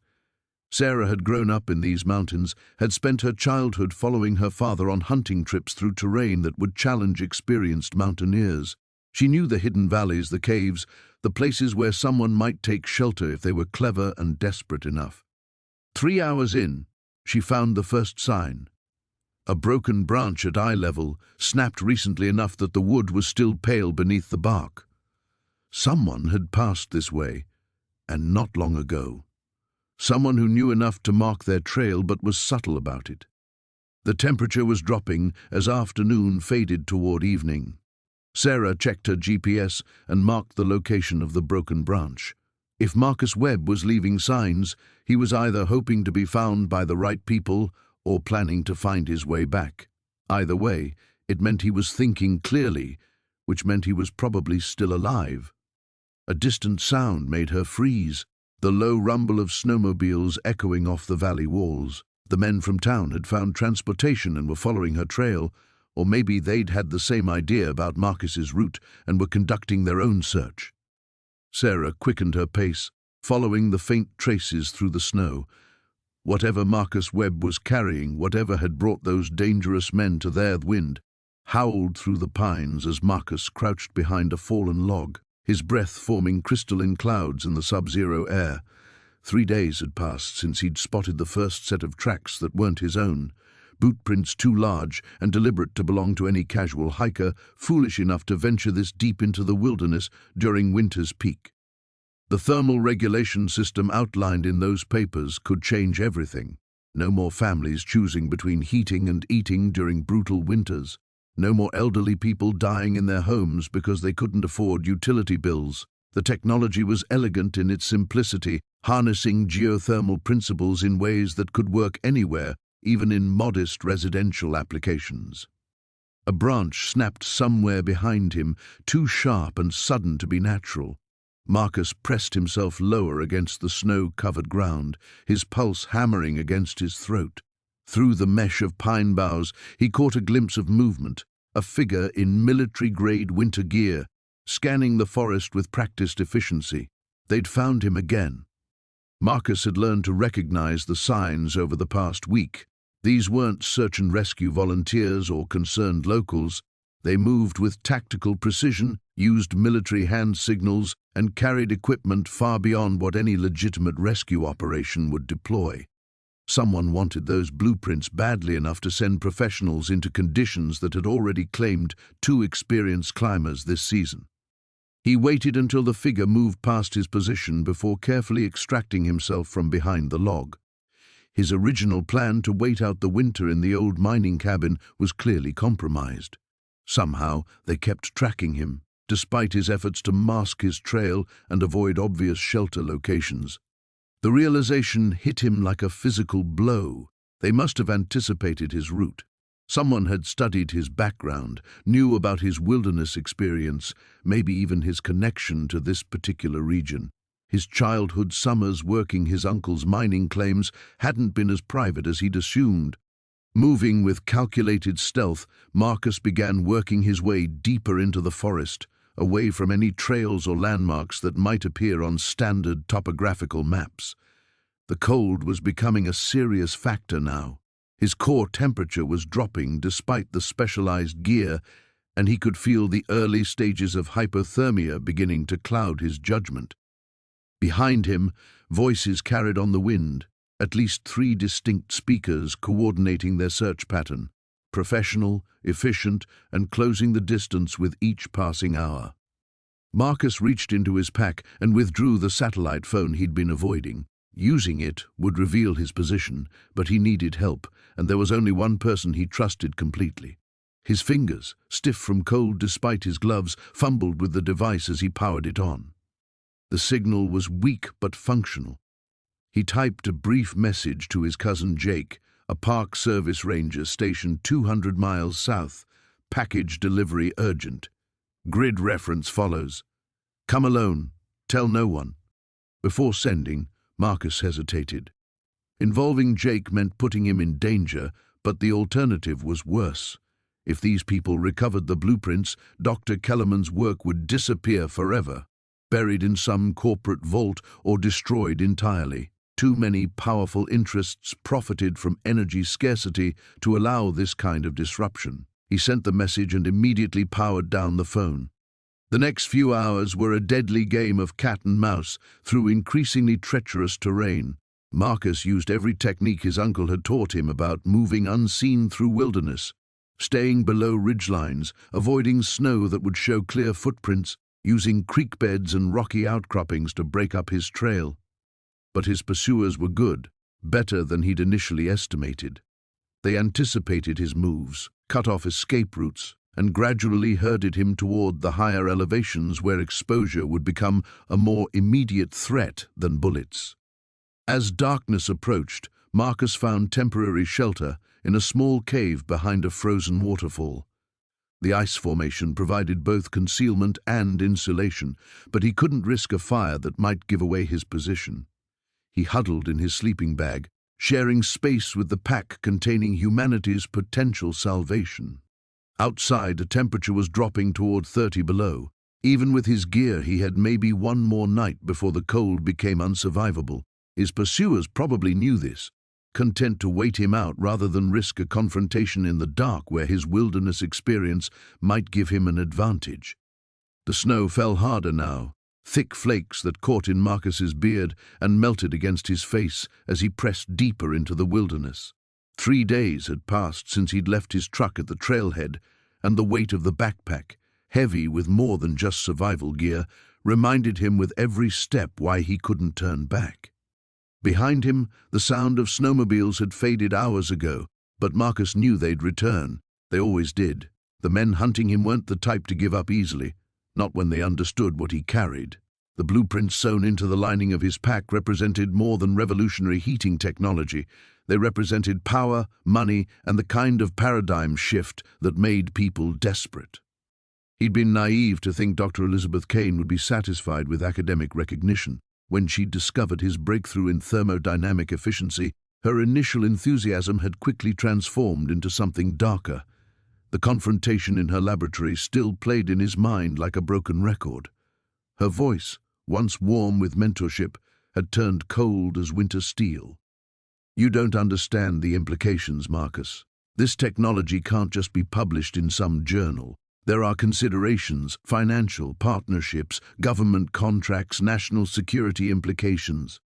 Sarah had grown up in these mountains, had spent her childhood following her father on hunting trips through terrain that would challenge experienced mountaineers. She knew the hidden valleys, the caves, the places where someone might take shelter if they were clever and desperate enough. 3 hours in, she found the first sign. A broken branch at eye level, snapped recently enough that the wood was still pale beneath the bark. Someone had passed this way, and not long ago. Someone who knew enough to mark their trail but was subtle about it. The temperature was dropping as afternoon faded toward evening. Sarah checked her GPS and marked the location of the broken branch. If Marcus Webb was leaving signs, he was either hoping to be found by the right people or planning to find his way back. Either way, it meant he was thinking clearly, which meant he was probably still alive. A distant sound made her freeze, the low rumble of snowmobiles echoing off the valley walls. The men from town had found transportation and were following her trail, or maybe they'd had the same idea about Marcus's route and were conducting their own search. Sarah quickened her pace, following the faint traces through the snow. Whatever Marcus Webb was carrying, whatever had brought those dangerous men to their wind, howled through the pines as Marcus crouched behind a fallen log, his breath forming crystalline clouds in the sub-zero air. 3 days had passed since he'd spotted the first set of tracks that weren't his own, boot prints too large and deliberate to belong to any casual hiker foolish enough to venture this deep into the wilderness during winter's peak. The thermal regulation system outlined in those papers could change everything. No more families choosing between heating and eating during brutal winters. No more elderly people dying in their homes because they couldn't afford utility bills. The technology was elegant in its simplicity, harnessing geothermal principles in ways that could work anywhere, even in modest residential applications. A branch snapped somewhere behind him, too sharp and sudden to be natural. Marcus pressed himself lower against the snow-covered ground, his pulse hammering against his throat. Through the mesh of pine boughs, he caught a glimpse of movement, a figure in military-grade winter gear, scanning the forest with practiced efficiency. They'd found him again. Marcus had learned to recognize the signs over the past week. These weren't search and rescue volunteers or concerned locals. They moved with tactical precision, used military hand signals, and carried equipment far beyond what any legitimate rescue operation would deploy. Someone wanted those blueprints badly enough to send professionals into conditions that had already claimed 2 experienced climbers this season. He waited until the figure moved past his position before carefully extracting himself from behind the log. His original plan to wait out the winter in the old mining cabin was clearly compromised. Somehow, they kept tracking him, despite his efforts to mask his trail and avoid obvious shelter locations. The realization hit him like a physical blow. They must have anticipated his route. Someone had studied his background, knew about his wilderness experience, maybe even his connection to this particular region. His childhood summers working his uncle's mining claims hadn't been as private as he'd assumed. Moving with calculated stealth, Marcus began working his way deeper into the forest, away from any trails or landmarks that might appear on standard topographical maps. The cold was becoming a serious factor now. His core temperature was dropping despite the specialized gear, and he could feel the early stages of hypothermia beginning to cloud his judgment. Behind him, voices carried on the wind, at least 3 distinct speakers coordinating their search pattern, professional, efficient, and closing the distance with each passing hour. Marcus reached into his pack and withdrew the satellite phone he'd been avoiding. Using it would reveal his position, but he needed help, and there was only one person he trusted completely. His fingers, stiff from cold despite his gloves, fumbled with the device as he powered it on. The signal was weak but functional. He typed a brief message to his cousin Jake, a Park Service ranger stationed 200 miles south. Package delivery urgent. Grid reference follows. Come alone. Tell no one. Before sending, Marcus hesitated. Involving Jake meant putting him in danger, but the alternative was worse. If these people recovered the blueprints, Dr. Kellerman's work would disappear forever, buried in some corporate vault or destroyed entirely. Too many powerful interests profited from energy scarcity to allow this kind of disruption. He sent the message and immediately powered down the phone. The next few hours were a deadly game of cat and mouse through increasingly treacherous terrain. Marcus used every technique his uncle had taught him about moving unseen through wilderness, staying below ridgelines, avoiding snow that would show clear footprints, using creek beds and rocky outcroppings to break up his trail. But his pursuers were good, better than he'd initially estimated. They anticipated his moves, cut off escape routes, and gradually herded him toward the higher elevations where exposure would become a more immediate threat than bullets. As darkness approached, Marcus found temporary shelter in a small cave behind a frozen waterfall. The ice formation provided both concealment and insulation, but he couldn't risk a fire that might give away his position. He huddled in his sleeping bag, sharing space with the pack containing humanity's potential salvation. Outside, the temperature was dropping toward 30 below. Even with his gear, he had maybe one more night before the cold became unsurvivable. His pursuers probably knew this, content to wait him out rather than risk a confrontation in the dark where his wilderness experience might give him an advantage. The snow fell harder now, thick flakes that caught in Marcus's beard and melted against his face as he pressed deeper into the wilderness. 3 days had passed since he'd left his truck at the trailhead, and the weight of the backpack, heavy with more than just survival gear, reminded him with every step why he couldn't turn back. Behind him, the sound of snowmobiles had faded hours ago, but Marcus knew they'd return. They always did. The men hunting him weren't the type to give up easily, not when they understood what he carried. The blueprints sewn into the lining of his pack represented more than revolutionary heating technology. They represented power, money, and the kind of paradigm shift that made people desperate. He'd been naive to think Dr. Elizabeth Kane would be satisfied with academic recognition. When she'd discovered his breakthrough in thermodynamic efficiency, her initial enthusiasm had quickly transformed into something darker. The confrontation in her laboratory still played in his mind like a broken record. Her voice, once warm with mentorship, had turned cold as winter steel. "You don't understand the implications, Marcus. This technology can't just be published in some journal. There are considerations, financial, partnerships, government contracts, national security implications."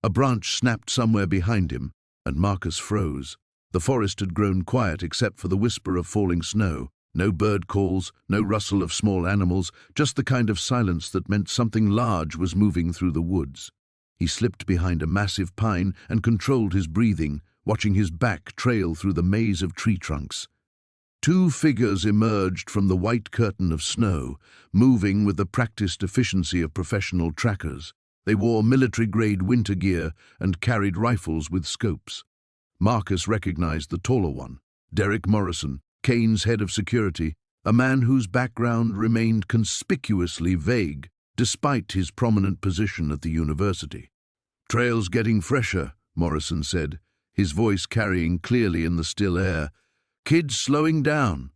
A branch snapped somewhere behind him, and Marcus froze. The forest had grown quiet except for the whisper of falling snow. No bird calls, no rustle of small animals, just the kind of silence that meant something large was moving through the woods. He slipped behind a massive pine and controlled his breathing, watching his back trail through the maze of tree trunks. 2 figures emerged from the white curtain of snow, moving with the practiced efficiency of professional trackers. They wore military-grade winter gear and carried rifles with scopes. Marcus recognized the taller one, Derek Morrison, Kane's head of security, a man whose background remained conspicuously vague, despite his prominent position at the university. "Trail's getting fresher," Morrison said, his voice carrying clearly in the still air. "Kids slowing down."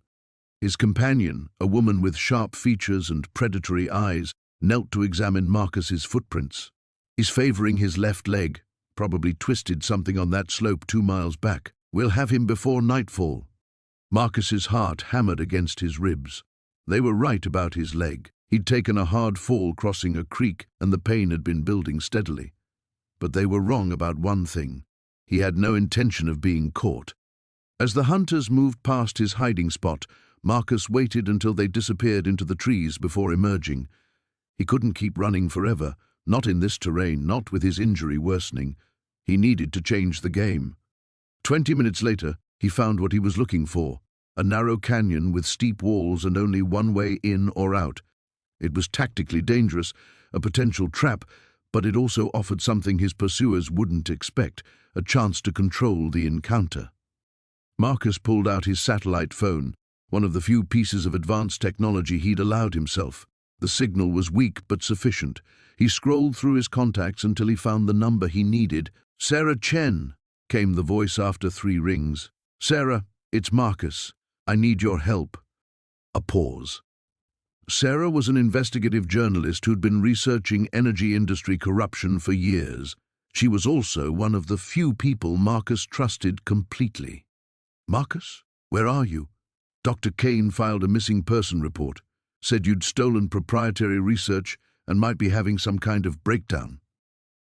His companion, a woman with sharp features and predatory eyes, knelt to examine Marcus's footprints. "He's favoring his left leg, probably twisted something on that slope 2 miles back. We'll have him before nightfall." Marcus's heart hammered against his ribs. They were right about his leg. He'd taken a hard fall crossing a creek, and the pain had been building steadily. But they were wrong about one thing. He had no intention of being caught. As the hunters moved past his hiding spot, Marcus waited until they disappeared into the trees before emerging. He couldn't keep running forever, not in this terrain, not with his injury worsening. He needed to change the game. 20 minutes later, he found what he was looking for, a narrow canyon with steep walls and only one way in or out. It was tactically dangerous, a potential trap, but it also offered something his pursuers wouldn't expect, a chance to control the encounter. Marcus pulled out his satellite phone, one of the few pieces of advanced technology he'd allowed himself. The signal was weak but sufficient. He scrolled through his contacts until he found the number he needed. "Sarah Chen," came the voice after 3 rings. "Sarah, it's Marcus. I need your help." A pause. Sarah was an investigative journalist who'd been researching energy industry corruption for years. She was also one of the few people Marcus trusted completely. "Marcus, where are you? Dr. Kane filed a missing person report, said you'd stolen proprietary research and might be having some kind of breakdown."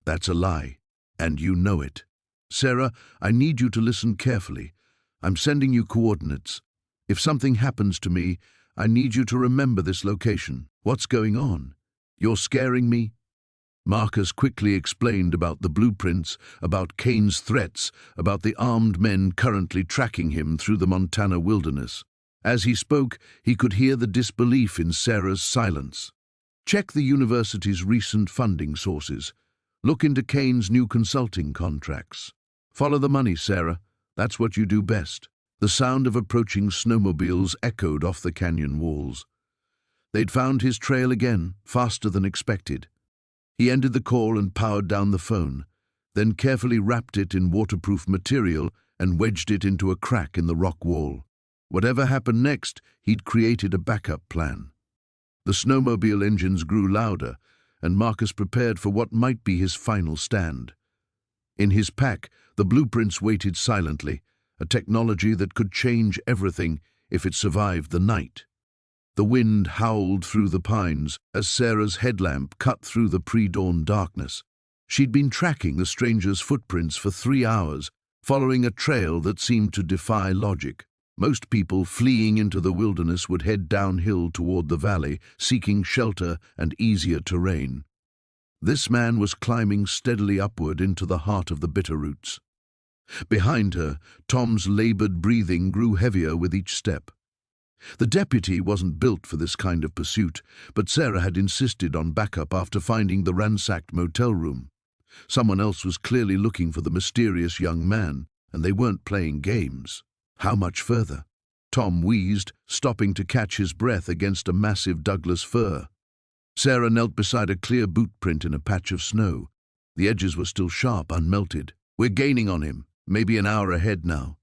"That's a lie, and you know it. Sarah, I need you to listen carefully. I'm sending you coordinates. If something happens to me, I need you to remember this location. What's going on? You're scaring me?" Marcus quickly explained about the blueprints, about Kane's threats, about the armed men currently tracking him through the Montana wilderness. As he spoke, he could hear the disbelief in Sarah's silence. "Check the university's recent funding sources. Look into Kane's new consulting contracts. Follow the money, Sarah. That's what you do best." The sound of approaching snowmobiles echoed off the canyon walls. They'd found his trail again, faster than expected. He ended the call and powered down the phone, then carefully wrapped it in waterproof material and wedged it into a crack in the rock wall. Whatever happened next, he'd created a backup plan. The snowmobile engines grew louder, and Marcus prepared for what might be his final stand. In his pack, the blueprints waited silently, a technology that could change everything if it survived the night. The wind howled through the pines as Sarah's headlamp cut through the pre-dawn darkness. She'd been tracking the stranger's footprints for 3 hours, following a trail that seemed to defy logic. Most people fleeing into the wilderness would head downhill toward the valley, seeking shelter and easier terrain. This man was climbing steadily upward into the heart of the Bitterroots. Behind her, Tom's labored breathing grew heavier with each step. The deputy wasn't built for this kind of pursuit, but Sarah had insisted on backup after finding the ransacked motel room. Someone else was clearly looking for the mysterious young man, and they weren't playing games. How much further? Tom wheezed, stopping to catch his breath against a massive Douglas fir. Sarah knelt beside a clear boot print in a patch of snow. The edges were still sharp, unmelted. "We're gaining on him, maybe an hour ahead now."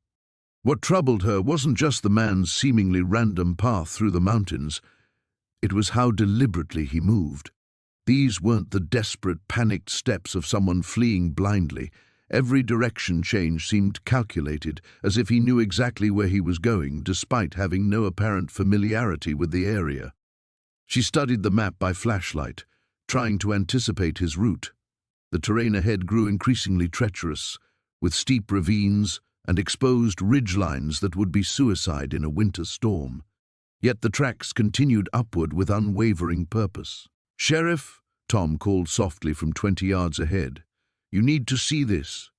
What troubled her wasn't just the man's seemingly random path through the mountains. It was how deliberately he moved. These weren't the desperate, panicked steps of someone fleeing blindly. Every direction change seemed calculated, as if he knew exactly where he was going, despite having no apparent familiarity with the area. She studied the map by flashlight, trying to anticipate his route. The terrain ahead grew increasingly treacherous, with steep ravines and exposed ridgelines that would be suicide in a winter storm. Yet the tracks continued upward with unwavering purpose. "Sheriff," Tom called softly from 20 yards ahead, "you need to see this."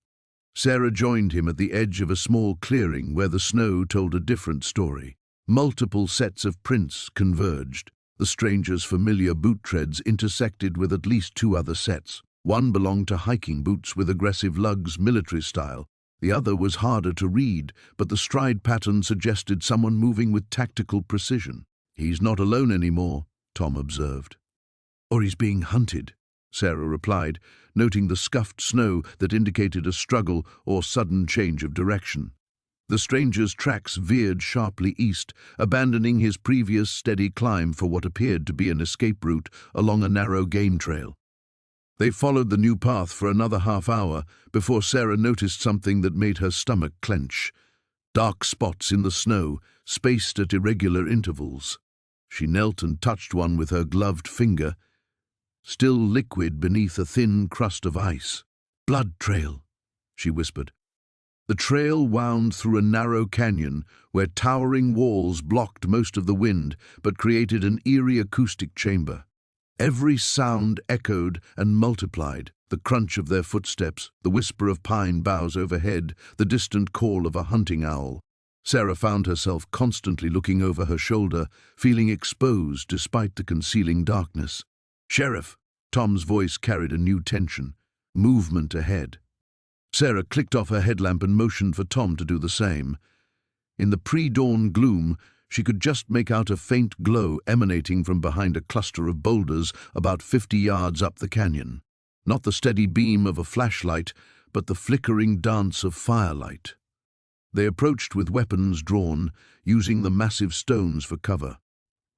Sarah joined him at the edge of a small clearing where the snow told a different story. Multiple sets of prints converged. The stranger's familiar boot treads intersected with at least 2 other sets. One belonged to hiking boots with aggressive lugs, military style. The other was harder to read, but the stride pattern suggested someone moving with tactical precision. "He's not alone anymore," Tom observed. "Or he's being hunted," Sarah replied, noting the scuffed snow that indicated a struggle or sudden change of direction. The stranger's tracks veered sharply east, abandoning his previous steady climb for what appeared to be an escape route along a narrow game trail. They followed the new path for another half-hour before Sarah noticed something that made her stomach clench. Dark spots in the snow, spaced at irregular intervals. She knelt and touched one with her gloved finger, still liquid beneath a thin crust of ice. "Blood trail," she whispered. The trail wound through a narrow canyon where towering walls blocked most of the wind but created an eerie acoustic chamber. Every sound echoed and multiplied, the crunch of their footsteps, the whisper of pine boughs overhead, the distant call of a hunting owl. Sarah found herself constantly looking over her shoulder, feeling exposed despite the concealing darkness. "Sheriff," Tom's voice carried a new tension. "Movement ahead." Sarah clicked off her headlamp and motioned for Tom to do the same. In the pre-dawn gloom, she could just make out a faint glow emanating from behind a cluster of boulders about 50 yards up the canyon. Not the steady beam of a flashlight, but the flickering dance of firelight. They approached with weapons drawn, using the massive stones for cover.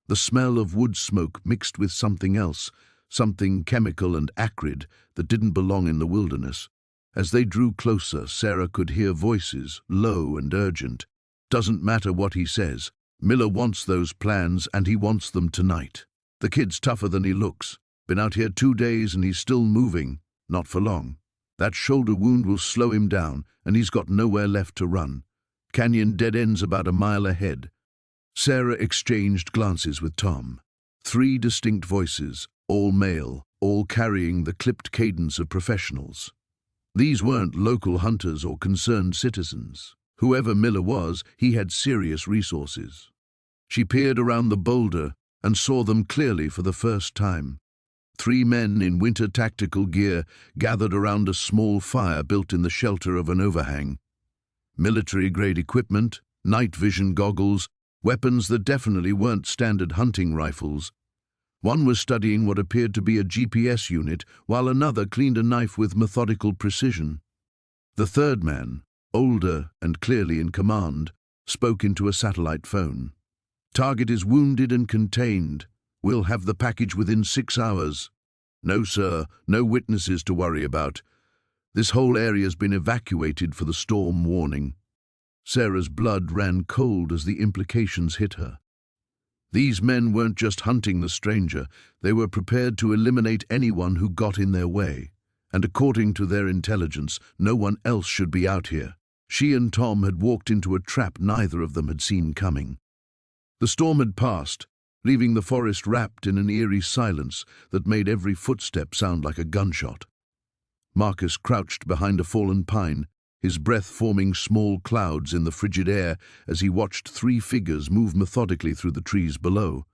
The smell of wood smoke mixed with something else, something chemical and acrid that didn't belong in the wilderness. As they drew closer, Sarah could hear voices, low and urgent. Doesn't matter what he says. Miller wants those plans, and he wants them tonight. The kid's tougher than he looks. Been out here 2 days and he's still moving. Not for long. That shoulder wound will slow him down, and he's got nowhere left to run. Canyon dead ends about a mile ahead. Sarah exchanged glances with Tom. 3 distinct voices, all male, all carrying the clipped cadence of professionals. These weren't local hunters or concerned citizens. Whoever Miller was, he had serious resources. She peered around the boulder and saw them clearly for the first time. 3 men in winter tactical gear gathered around a small fire built in the shelter of an overhang. Military-grade equipment, night vision goggles, weapons that definitely weren't standard hunting rifles. One was studying what appeared to be a GPS unit, while another cleaned a knife with methodical precision. The third man, older and clearly in command, spoke into a satellite phone. "Target is wounded and contained. We'll have the package within 6 hours. No, sir, no witnesses to worry about. This whole area's been evacuated for the storm warning." Sarah's blood ran cold as the implications hit her. These men weren't just hunting the stranger, they were prepared to eliminate anyone who got in their way. And according to their intelligence, no one else should be out here. She and Tom had walked into a trap neither of them had seen coming. The storm had passed, leaving the forest wrapped in an eerie silence that made every footstep sound like a gunshot. Marcus crouched behind a fallen pine, his breath forming small clouds in the frigid air as he watched 3 figures move methodically through the trees below.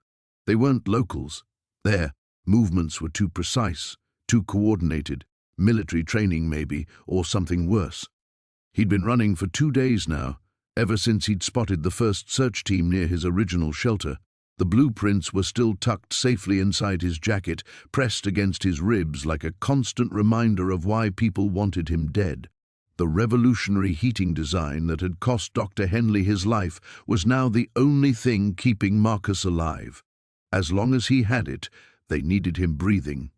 They weren't locals. Their movements were too precise, too coordinated, military training maybe, or something worse. He'd been running for 2 days now, ever since he'd spotted the first search team near his original shelter. The blueprints were still tucked safely inside his jacket, pressed against his ribs like a constant reminder of why people wanted him dead. The revolutionary heating design that had cost Dr. Henley his life was now the only thing keeping Marcus alive. As long as he had it, they needed him breathing.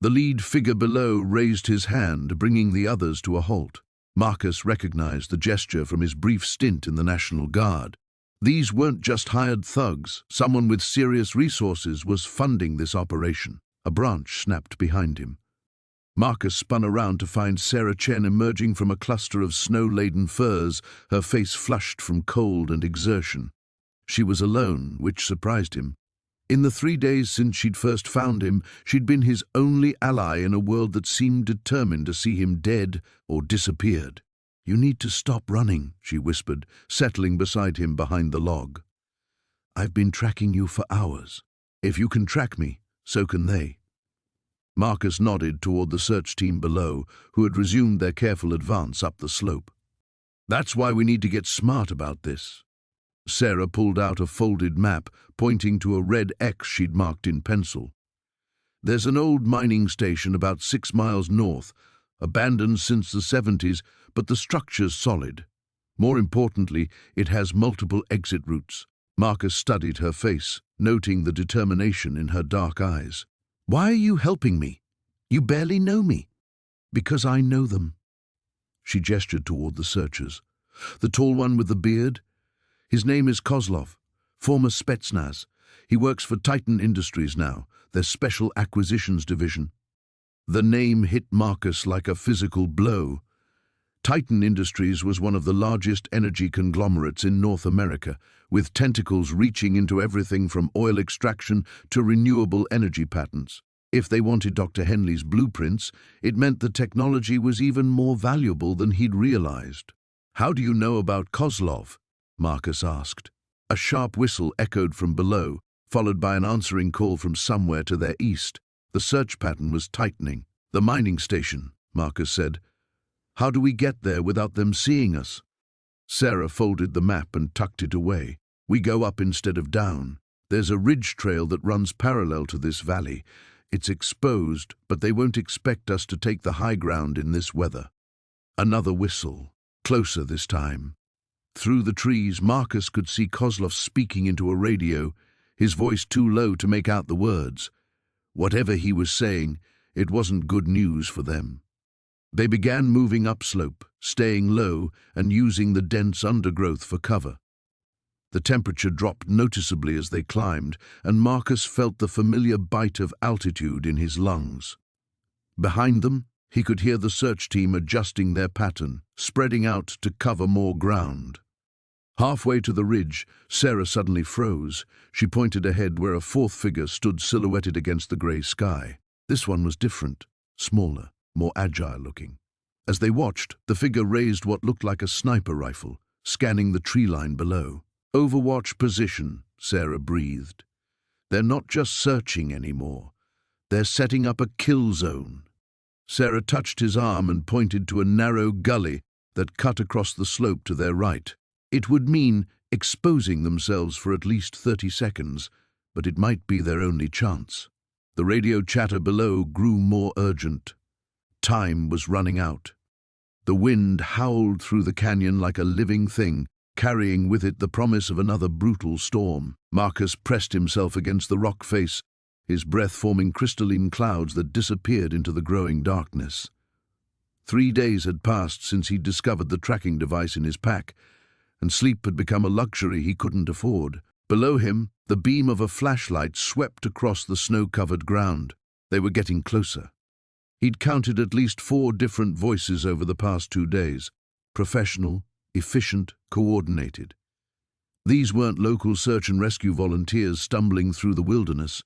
The lead figure below raised his hand, bringing the others to a halt. Marcus recognized the gesture from his brief stint in the National Guard. These weren't just hired thugs. Someone with serious resources was funding this operation. A branch snapped behind him. Marcus spun around to find Sarah Chen emerging from a cluster of snow-laden firs, her face flushed from cold and exertion. She was alone, which surprised him. In the 3 days since she'd first found him, she'd been his only ally in a world that seemed determined to see him dead or disappeared. "You need to stop running," she whispered, settling beside him behind the log. "I've been tracking you for hours. If you can track me, so can they." Marcus nodded toward the search team below, who had resumed their careful advance up the slope. "That's why we need to get smart about this." Sarah pulled out a folded map, pointing to a red X she'd marked in pencil. "There's an old mining station about 6 miles north, abandoned since the 70s, but the structure's solid. More importantly, it has multiple exit routes." Marcus studied her face, noting the determination in her dark eyes. "Why are you helping me? You barely know me." "Because I know them." She gestured toward the searchers. "The tall one with the beard? His name is Kozlov, former Spetsnaz. He works for Titan Industries now, their special acquisitions division." The name hit Marcus like a physical blow. Titan Industries was one of the largest energy conglomerates in North America, with tentacles reaching into everything from oil extraction to renewable energy patents. If they wanted Dr. Henley's blueprints, it meant the technology was even more valuable than he'd realized. "How do you know about Kozlov?" Marcus asked. A sharp whistle echoed from below, followed by an answering call from somewhere to their east. The search pattern was tightening. "The mining station," Marcus said. "How do we get there without them seeing us?" Sarah folded the map and tucked it away. "We go up instead of down. There's a ridge trail that runs parallel to this valley. It's exposed, but they won't expect us to take the high ground in this weather." Another whistle, closer this time. Through the trees, Marcus could see Kozlov speaking into a radio, his voice too low to make out the words. Whatever he was saying, it wasn't good news for them. They began moving upslope, staying low and using the dense undergrowth for cover. The temperature dropped noticeably as they climbed, and Marcus felt the familiar bite of altitude in his lungs. Behind them, he could hear the search team adjusting their pattern, spreading out to cover more ground. Halfway to the ridge, Sarah suddenly froze. She pointed ahead where a fourth figure stood silhouetted against the grey sky. This one was different, smaller, more agile-looking. As they watched, the figure raised what looked like a sniper rifle, scanning the tree line below. "Overwatch position," Sarah breathed. "They're not just searching anymore. They're setting up a kill zone." Sarah touched his arm and pointed to a narrow gully that cut across the slope to their right. It would mean exposing themselves for at least 30 seconds, but it might be their only chance. The radio chatter below grew more urgent. Time was running out. The wind howled through the canyon like a living thing, carrying with it the promise of another brutal storm. Marcus pressed himself against the rock face, his breath forming crystalline clouds that disappeared into the growing darkness. 3 days had passed since he'd discovered the tracking device in his pack, and sleep had become a luxury he couldn't afford. Below him, the beam of a flashlight swept across the snow-covered ground. They were getting closer. He'd counted at least 4 different voices over the past 2 days. Professional, efficient, coordinated. These weren't local search and rescue volunteers stumbling through the wilderness.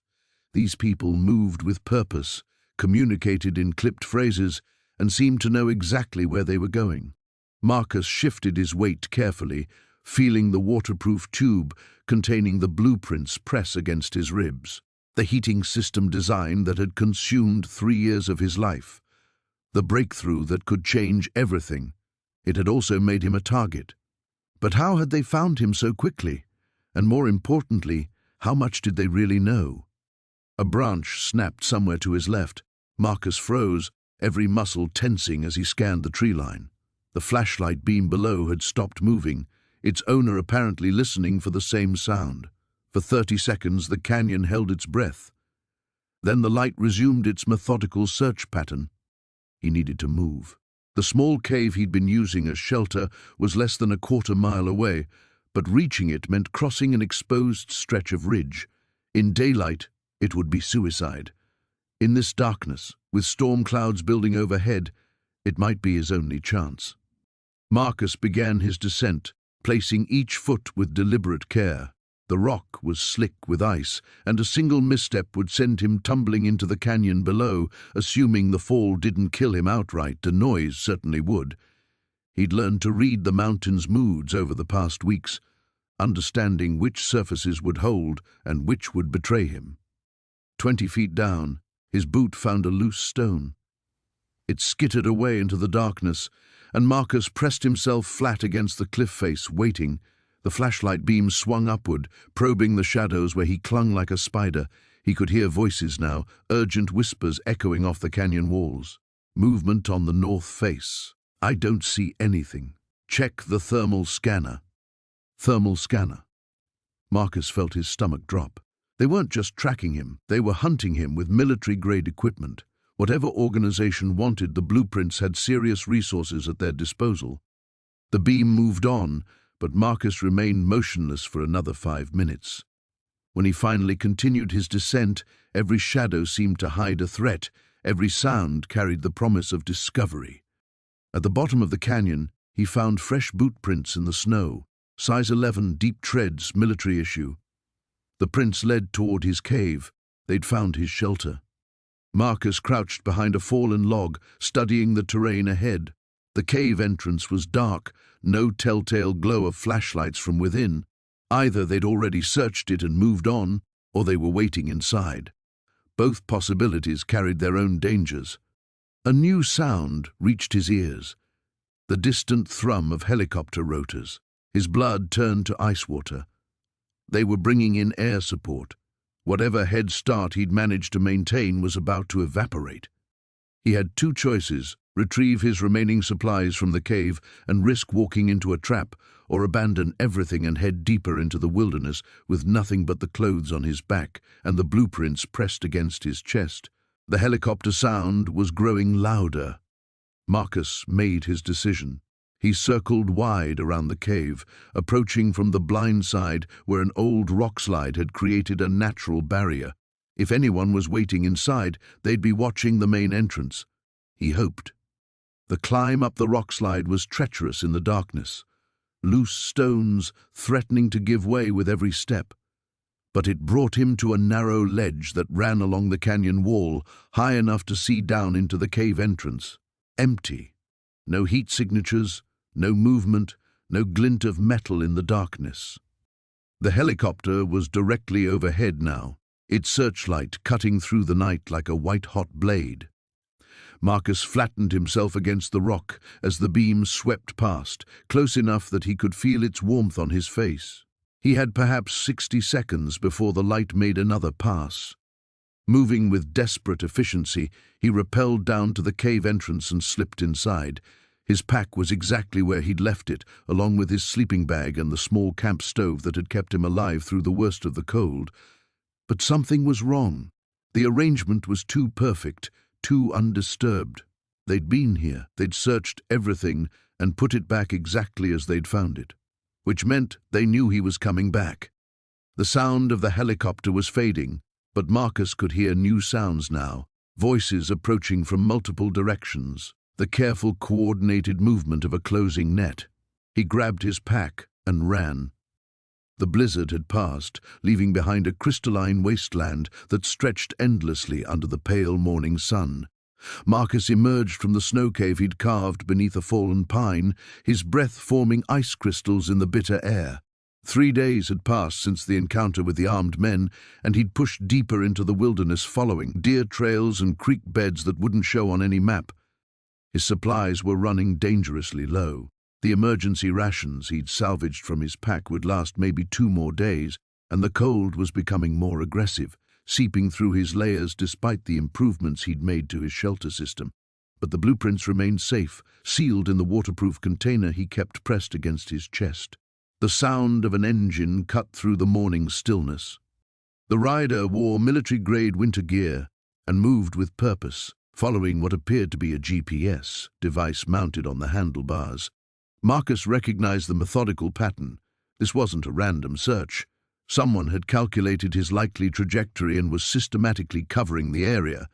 These people moved with purpose, communicated in clipped phrases, and seemed to know exactly where they were going. Marcus shifted his weight carefully, feeling the waterproof tube containing the blueprints press against his ribs. The heating system design that had consumed 3 years of his life. The breakthrough that could change everything. It had also made him a target. But how had they found him so quickly? And more importantly, how much did they really know? A branch snapped somewhere to his left. Marcus froze, every muscle tensing as he scanned the tree line. The flashlight beam below had stopped moving, its owner apparently listening for the same sound. For 30 seconds, the canyon held its breath. Then the light resumed its methodical search pattern. He needed to move. The small cave he'd been using as shelter was less than a quarter-mile away, but reaching it meant crossing an exposed stretch of ridge. In daylight, it would be suicide. In this darkness, with storm clouds building overhead, it might be his only chance. Marcus began his descent, placing each foot with deliberate care. The rock was slick with ice, and a single misstep would send him tumbling into the canyon below. Assuming the fall didn't kill him outright, the noise certainly would. He'd learned to read the mountain's moods over the past weeks, understanding which surfaces would hold and which would betray him. 20 feet down, his boot found a loose stone. It skittered away into the darkness, and Marcus pressed himself flat against the cliff face, waiting. The flashlight beam swung upward, probing the shadows where he clung like a spider. He could hear voices now, urgent whispers echoing off the canyon walls. Movement on the north face. "I don't see anything. Check the thermal scanner." Thermal scanner. Marcus felt his stomach drop. They weren't just tracking him, they were hunting him with military-grade equipment. Whatever organization wanted the blueprints had serious resources at their disposal. The beam moved on, but Marcus remained motionless for another 5 minutes. When he finally continued his descent, every shadow seemed to hide a threat, every sound carried the promise of discovery. At the bottom of the canyon, he found fresh boot prints in the snow, size 11 deep treads, military issue. The prints led toward his cave. They'd found his shelter. Marcus crouched behind a fallen log, studying the terrain ahead. The cave entrance was dark, no telltale glow of flashlights from within. Either they'd already searched it and moved on, or they were waiting inside. Both possibilities carried their own dangers. A new sound reached his ears, the distant thrum of helicopter rotors. His blood turned to ice water. They were bringing in air support. Whatever head start he'd managed to maintain was about to evaporate. He had 2 choices: retrieve his remaining supplies from the cave and risk walking into a trap, or abandon everything and head deeper into the wilderness with nothing but the clothes on his back and the blueprints pressed against his chest. The helicopter sound was growing louder. Marcus made his decision. He circled wide around the cave, approaching from the blind side where an old rockslide had created a natural barrier. If anyone was waiting inside, they'd be watching the main entrance. He hoped. The climb up the rockslide was treacherous in the darkness, loose stones threatening to give way with every step. But it brought him to a narrow ledge that ran along the canyon wall, high enough to see down into the cave entrance. Empty. No heat signatures, no movement, no glint of metal in the darkness. The helicopter was directly overhead now, its searchlight cutting through the night like a white-hot blade. Marcus flattened himself against the rock as the beam swept past, close enough that he could feel its warmth on his face. He had perhaps 60 seconds before the light made another pass. Moving with desperate efficiency, he rappelled down to the cave entrance and slipped inside. His pack was exactly where he'd left it, along with his sleeping bag and the small camp stove that had kept him alive through the worst of the cold. But something was wrong. The arrangement was too perfect, too undisturbed. They'd been here, they'd searched everything and put it back exactly as they'd found it, which meant they knew he was coming back. The sound of the helicopter was fading, but Marcus could hear new sounds now, voices approaching from multiple directions, the careful coordinated movement of a closing net. He grabbed his pack and ran. The blizzard had passed, leaving behind a crystalline wasteland that stretched endlessly under the pale morning sun. Marcus emerged from the snow cave he'd carved beneath a fallen pine, his breath forming ice crystals in the bitter air. 3 days had passed since the encounter with the armed men, and he'd pushed deeper into the wilderness following deer trails and creek beds that wouldn't show on any map. His supplies were running dangerously low. The emergency rations he'd salvaged from his pack would last maybe 2 more days, and the cold was becoming more aggressive, seeping through his layers despite the improvements he'd made to his shelter system. But the blueprints remained safe, sealed in the waterproof container he kept pressed against his chest. The sound of an engine cut through the morning stillness. The rider wore military-grade winter gear and moved with purpose, following what appeared to be a GPS device mounted on the handlebars. Marcus recognized the methodical pattern. This wasn't a random search. Someone had calculated his likely trajectory and was systematically covering the area.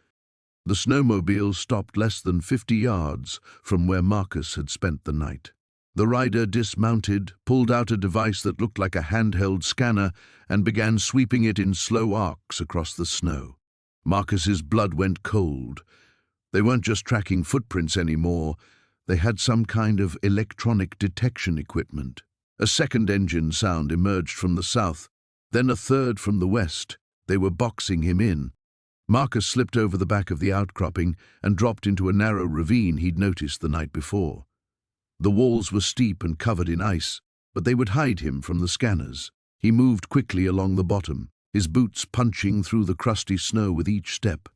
The snowmobile stopped less than 50 yards from where Marcus had spent the night. The rider dismounted, pulled out a device that looked like a handheld scanner, and began sweeping it in slow arcs across the snow. Marcus's blood went cold. They weren't just tracking footprints anymore. They had some kind of electronic detection equipment. A second engine sound emerged from the south, then a third from the west. They were boxing him in. Marcus slipped over the back of the outcropping and dropped into a narrow ravine he'd noticed the night before. The walls were steep and covered in ice, but they would hide him from the scanners. He moved quickly along the bottom, his boots punching through the crusty snow with each step.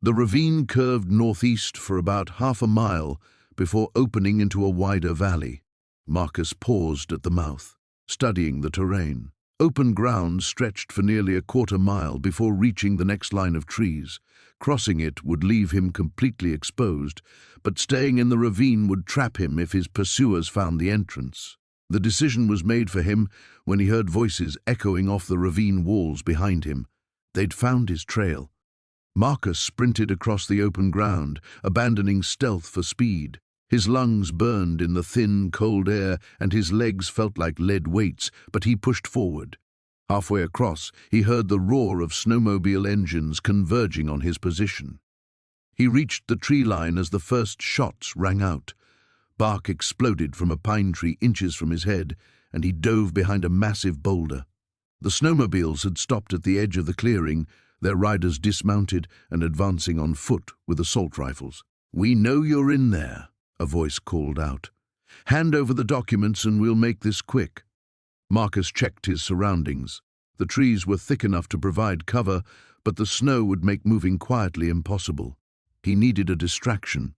The ravine curved northeast for about half a mile before opening into a wider valley. Marcus paused at the mouth, studying the terrain. Open ground stretched for nearly a quarter mile before reaching the next line of trees. Crossing it would leave him completely exposed, but staying in the ravine would trap him if his pursuers found the entrance. The decision was made for him when he heard voices echoing off the ravine walls behind him. They'd found his trail. Marcus sprinted across the open ground, abandoning stealth for speed. His lungs burned in the thin, cold air, and his legs felt like lead weights, but he pushed forward. Halfway across, he heard the roar of snowmobile engines converging on his position. He reached the tree line as the first shots rang out. Bark exploded from a pine tree inches from his head, and he dove behind a massive boulder. The snowmobiles had stopped at the edge of the clearing, their riders dismounted and advancing on foot with assault rifles. "We know you're in there," a voice called out. "Hand over the documents and we'll make this quick." Marcus checked his surroundings. The trees were thick enough to provide cover, but the snow would make moving quietly impossible. He needed a distraction.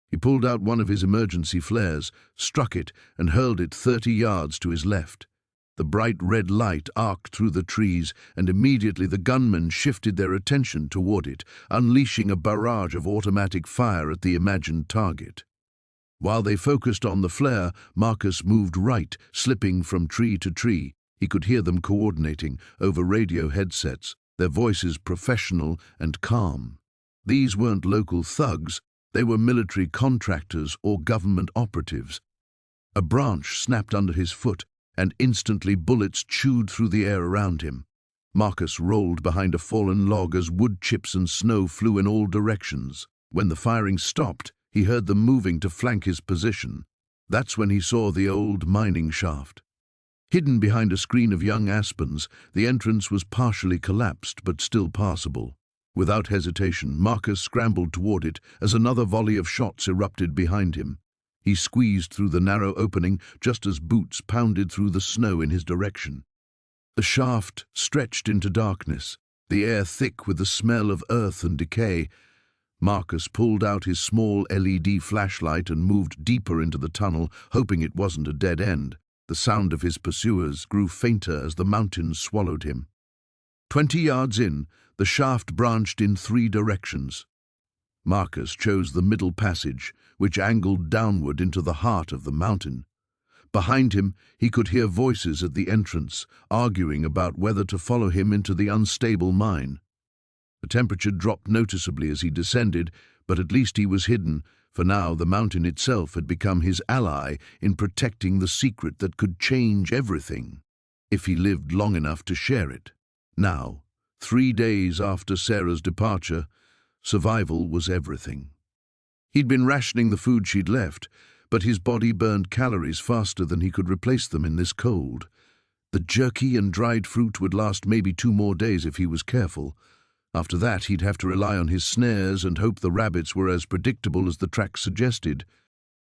He pulled out one of his emergency flares, struck it, and hurled it 30 yards to his left. The bright red light arced through the trees, and immediately the gunmen shifted their attention toward it, unleashing a barrage of automatic fire at the imagined target. While they focused on the flare, Marcus moved right, slipping from tree to tree. He could hear them coordinating over radio headsets, their voices professional and calm. These weren't local thugs, they were military contractors or government operatives. A branch snapped under his foot, and instantly bullets chewed through the air around him. Marcus rolled behind a fallen log as wood chips and snow flew in all directions. When the firing stopped, he heard them moving to flank his position. That's when he saw the old mining shaft. Hidden behind a screen of young aspens, the entrance was partially collapsed but still passable. Without hesitation, Marcus scrambled toward it as another volley of shots erupted behind him. He squeezed through the narrow opening just as boots pounded through the snow in his direction. The shaft stretched into darkness, the air thick with the smell of earth and decay. Marcus pulled out his small LED flashlight and moved deeper into the tunnel, hoping it wasn't a dead end. The sound of his pursuers grew fainter as the mountains swallowed him. 20 yards in, the shaft branched in 3 directions. Marcus chose the middle passage, which angled downward into the heart of the mountain. Behind him, he could hear voices at the entrance, arguing about whether to follow him into the unstable mine. The temperature dropped noticeably as he descended, but at least he was hidden, for now the mountain itself had become his ally in protecting the secret that could change everything, if he lived long enough to share it. Now, 3 days after Sarah's departure, survival was everything. He'd been rationing the food she'd left, but his body burned calories faster than he could replace them in this cold. The jerky and dried fruit would last maybe 2 more days if he was careful. After that, he'd have to rely on his snares and hope the rabbits were as predictable as the tracks suggested.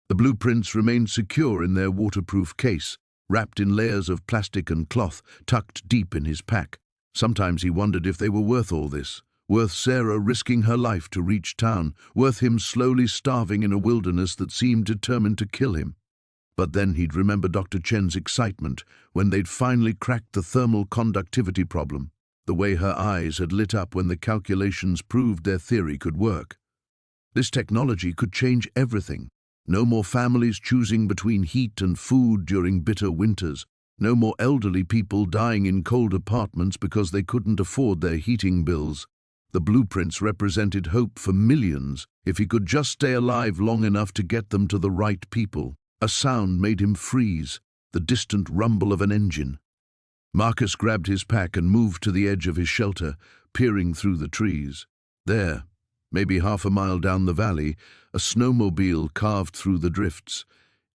The blueprints remained secure in their waterproof case, wrapped in layers of plastic and cloth, tucked deep in his pack. Sometimes he wondered if they were worth all this, worth Sarah risking her life to reach town, worth him slowly starving in a wilderness that seemed determined to kill him. But then he'd remember Dr. Chen's excitement when they'd finally cracked the thermal conductivity problem. The way her eyes had lit up when the calculations proved their theory could work. This technology could change everything. No more families choosing between heat and food during bitter winters. No more elderly people dying in cold apartments because they couldn't afford their heating bills. The blueprints represented hope for millions if he could just stay alive long enough to get them to the right people. A sound made him freeze, the distant rumble of an engine. Marcus grabbed his pack and moved to the edge of his shelter, peering through the trees. There, maybe half a mile down the valley, a snowmobile carved through the drifts.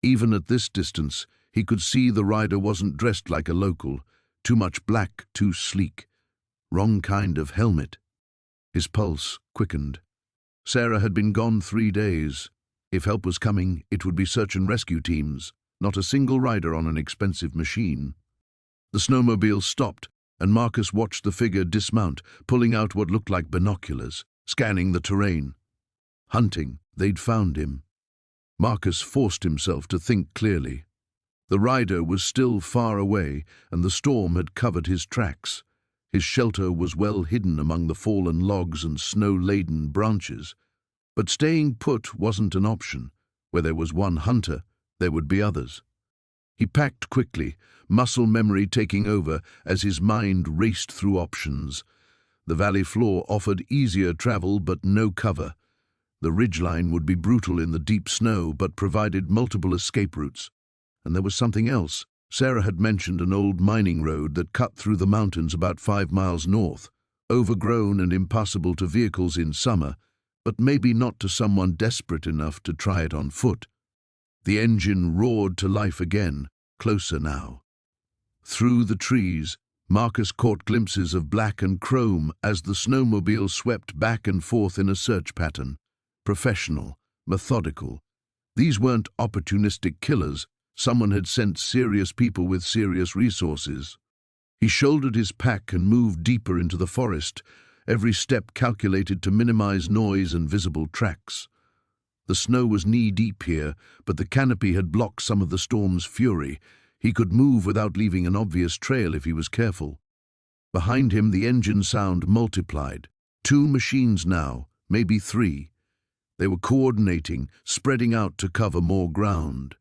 Even at this distance, he could see the rider wasn't dressed like a local. Too much black, too sleek. Wrong kind of helmet. His pulse quickened. Sarah had been gone 3 days. If help was coming, it would be search and rescue teams, not a single rider on an expensive machine. The snowmobile stopped, and Marcus watched the figure dismount, pulling out what looked like binoculars, scanning the terrain. Hunting, they'd found him. Marcus forced himself to think clearly. The rider was still far away, and the storm had covered his tracks. His shelter was well hidden among the fallen logs and snow-laden branches. But staying put wasn't an option. Where there was one hunter, there would be others. He packed quickly, muscle memory taking over as his mind raced through options. The valley floor offered easier travel but no cover. The ridgeline would be brutal in the deep snow but provided multiple escape routes. And there was something else. Sarah had mentioned an old mining road that cut through the mountains about 5 miles north, overgrown and impassable to vehicles in summer, but maybe not to someone desperate enough to try it on foot. The engine roared to life again, closer now. Through the trees, Marcus caught glimpses of black and chrome as the snowmobile swept back and forth in a search pattern. Professional, methodical. These weren't opportunistic killers. Someone had sent serious people with serious resources. He shouldered his pack and moved deeper into the forest, every step calculated to minimize noise and visible tracks. The snow was knee-deep here, but the canopy had blocked some of the storm's fury. He could move without leaving an obvious trail if he was careful. Behind him, the engine sound multiplied. 2 machines now, maybe 3. They were coordinating, spreading out to cover more ground.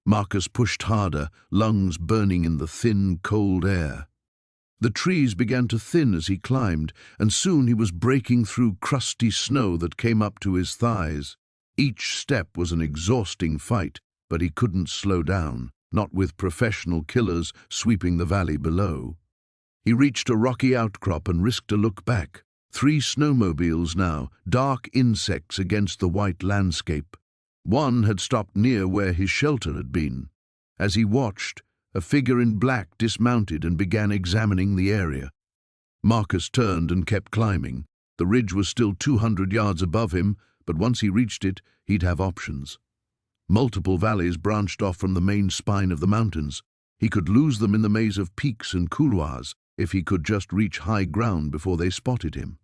Marcus pushed harder, lungs burning in the thin, cold air. The trees began to thin as he climbed, and soon he was breaking through crusty snow that came up to his thighs. Each step was an exhausting fight, but he couldn't slow down, not with professional killers sweeping the valley below. He reached a rocky outcrop and risked a look back. 3 snowmobiles now, dark insects against the white landscape. One had stopped near where his shelter had been. As he watched, a figure in black dismounted and began examining the area. Marcus turned and kept climbing. The ridge was still 200 yards above him, but once he reached it, he'd have options. Multiple valleys branched off from the main spine of the mountains. He could lose them in the maze of peaks and couloirs if he could just reach high ground before they spotted him.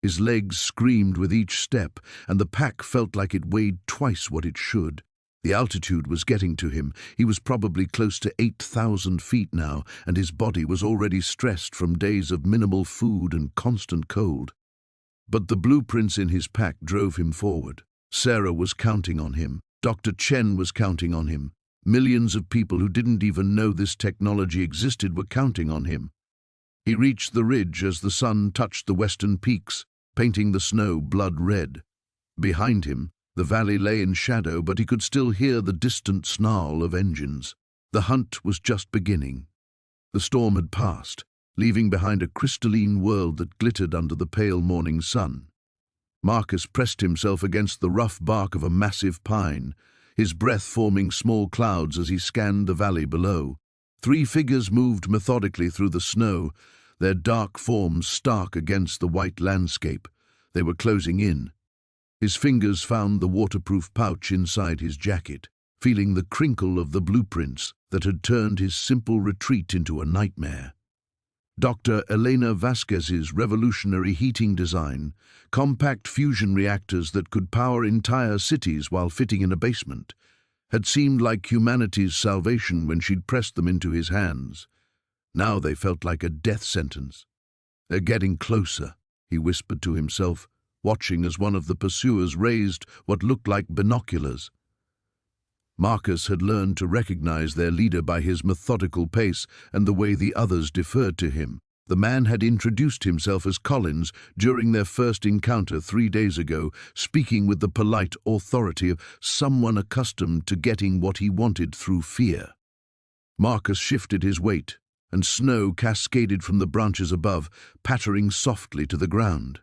His legs screamed with each step, and the pack felt like it weighed twice what it should. The altitude was getting to him. He was probably close to 8,000 feet now, and his body was already stressed from days of minimal food and constant cold. But the blueprints in his pack drove him forward. Sarah was counting on him. Dr. Chen was counting on him. Millions of people who didn't even know this technology existed were counting on him. He reached the ridge as the sun touched the western peaks, painting the snow blood red. Behind him, the valley lay in shadow, but he could still hear the distant snarl of engines. The hunt was just beginning. The storm had passed, leaving behind a crystalline world that glittered under the pale morning sun. Marcus pressed himself against the rough bark of a massive pine, his breath forming small clouds as he scanned the valley below. 3 figures moved methodically through the snow, their dark forms stark against the white landscape. They were closing in. His fingers found the waterproof pouch inside his jacket, feeling the crinkle of the blueprints that had turned his simple retreat into a nightmare. Dr. Elena Vasquez's revolutionary heating design, compact fusion reactors that could power entire cities while fitting in a basement, had seemed like humanity's salvation when she'd pressed them into his hands. Now they felt like a death sentence. "They're getting closer," he whispered to himself, watching as one of the pursuers raised what looked like binoculars. Marcus had learned to recognize their leader by his methodical pace and the way the others deferred to him. The man had introduced himself as Collins during their first encounter 3 days ago, speaking with the polite authority of someone accustomed to getting what he wanted through fear. Marcus shifted his weight, and snow cascaded from the branches above, pattering softly to the ground.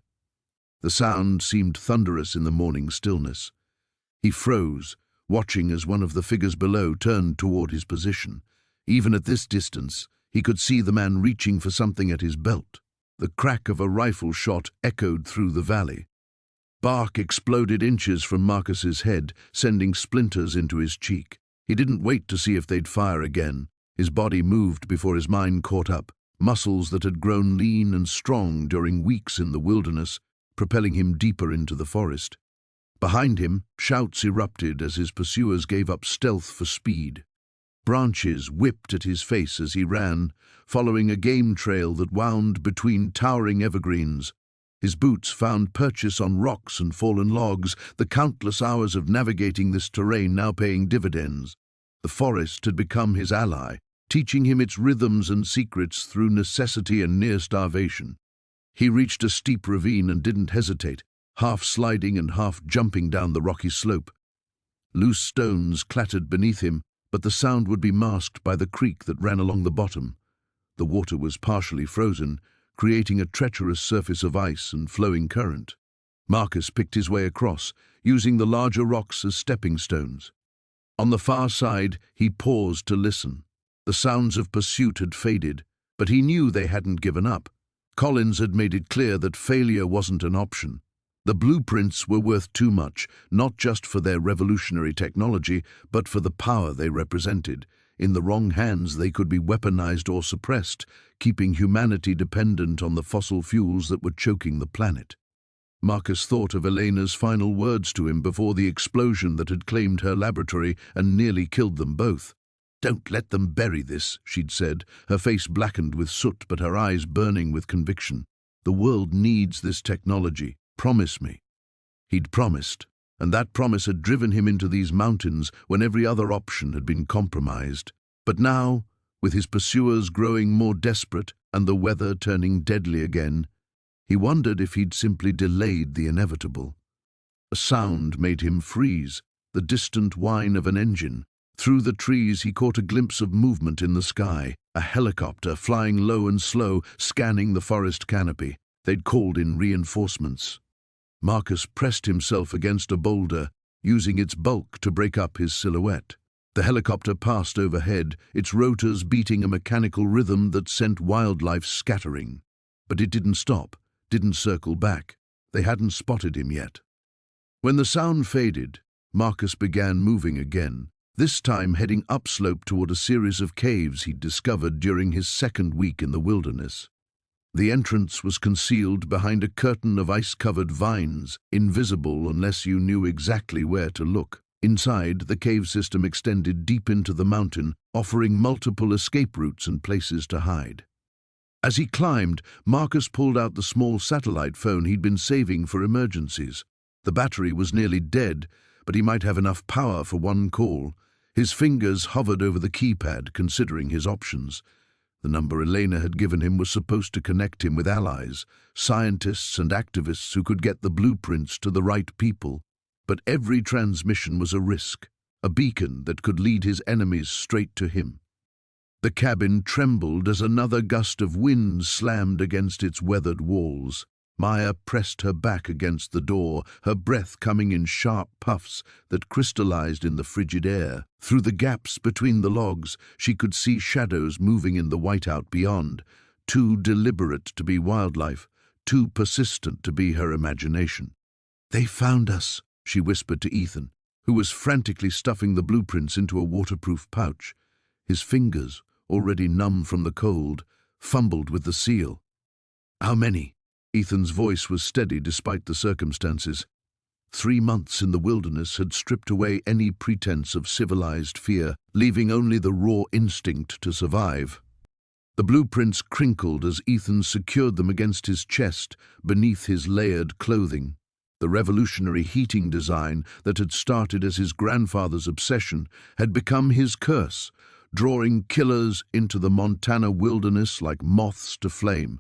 The sound seemed thunderous in the morning stillness. He froze, watching as one of the figures below turned toward his position. Even at this distance, he could see the man reaching for something at his belt. The crack of a rifle shot echoed through the valley. Bark exploded inches from Marcus's head, sending splinters into his cheek. He didn't wait to see if they'd fire again. His body moved before his mind caught up, muscles that had grown lean and strong during weeks in the wilderness, propelling him deeper into the forest. Behind him, shouts erupted as his pursuers gave up stealth for speed. Branches whipped at his face as he ran, following a game trail that wound between towering evergreens. His boots found purchase on rocks and fallen logs, the countless hours of navigating this terrain now paying dividends. The forest had become his ally, teaching him its rhythms and secrets through necessity and near starvation. He reached a steep ravine and didn't hesitate, half sliding and half jumping down the rocky slope. Loose stones clattered beneath him, but the sound would be masked by the creek that ran along the bottom. The water was partially frozen, creating a treacherous surface of ice and flowing current. Marcus picked his way across, using the larger rocks as stepping stones. On the far side, he paused to listen. The sounds of pursuit had faded, but he knew they hadn't given up. Collins had made it clear that failure wasn't an option. The blueprints were worth too much, not just for their revolutionary technology, but for the power they represented. In the wrong hands, they could be weaponized or suppressed, keeping humanity dependent on the fossil fuels that were choking the planet. Marcus thought of Elena's final words to him before the explosion that had claimed her laboratory and nearly killed them both. "Don't let them bury this," she'd said, her face blackened with soot but her eyes burning with conviction. "The world needs this technology. Promise me." He'd promised, and that promise had driven him into these mountains when every other option had been compromised. But now, with his pursuers growing more desperate and the weather turning deadly again, he wondered if he'd simply delayed the inevitable. A sound made him freeze, the distant whine of an engine. Through the trees he caught a glimpse of movement in the sky, a helicopter flying low and slow, scanning the forest canopy. They'd called in reinforcements. Marcus pressed himself against a boulder, using its bulk to break up his silhouette. The helicopter passed overhead, its rotors beating a mechanical rhythm that sent wildlife scattering. But it didn't stop, didn't circle back. They hadn't spotted him yet. When the sound faded, Marcus began moving again, this time heading upslope toward a series of caves he'd discovered during his second week in the wilderness. The entrance was concealed behind a curtain of ice-covered vines, invisible unless you knew exactly where to look. Inside, the cave system extended deep into the mountain, offering multiple escape routes and places to hide. As he climbed, Marcus pulled out the small satellite phone he'd been saving for emergencies. The battery was nearly dead, but he might have enough power for one call. His fingers hovered over the keypad, considering his options. The number Elena had given him was supposed to connect him with allies, scientists and activists who could get the blueprints to the right people. But every transmission was a risk, a beacon that could lead his enemies straight to him. The cabin trembled as another gust of wind slammed against its weathered walls. Maya pressed her back against the door, her breath coming in sharp puffs that crystallized in the frigid air. Through the gaps between the logs, she could see shadows moving in the whiteout beyond, too deliberate to be wildlife, too persistent to be her imagination. "They found us," she whispered to Ethan, who was frantically stuffing the blueprints into a waterproof pouch. His fingers, already numb from the cold, fumbled with the seal. "How many?" Ethan's voice was steady despite the circumstances. 3 months in the wilderness had stripped away any pretense of civilized fear, leaving only the raw instinct to survive. The blueprints crinkled as Ethan secured them against his chest, beneath his layered clothing. The revolutionary heating design that had started as his grandfather's obsession had become his curse, drawing killers into the Montana wilderness like moths to flame.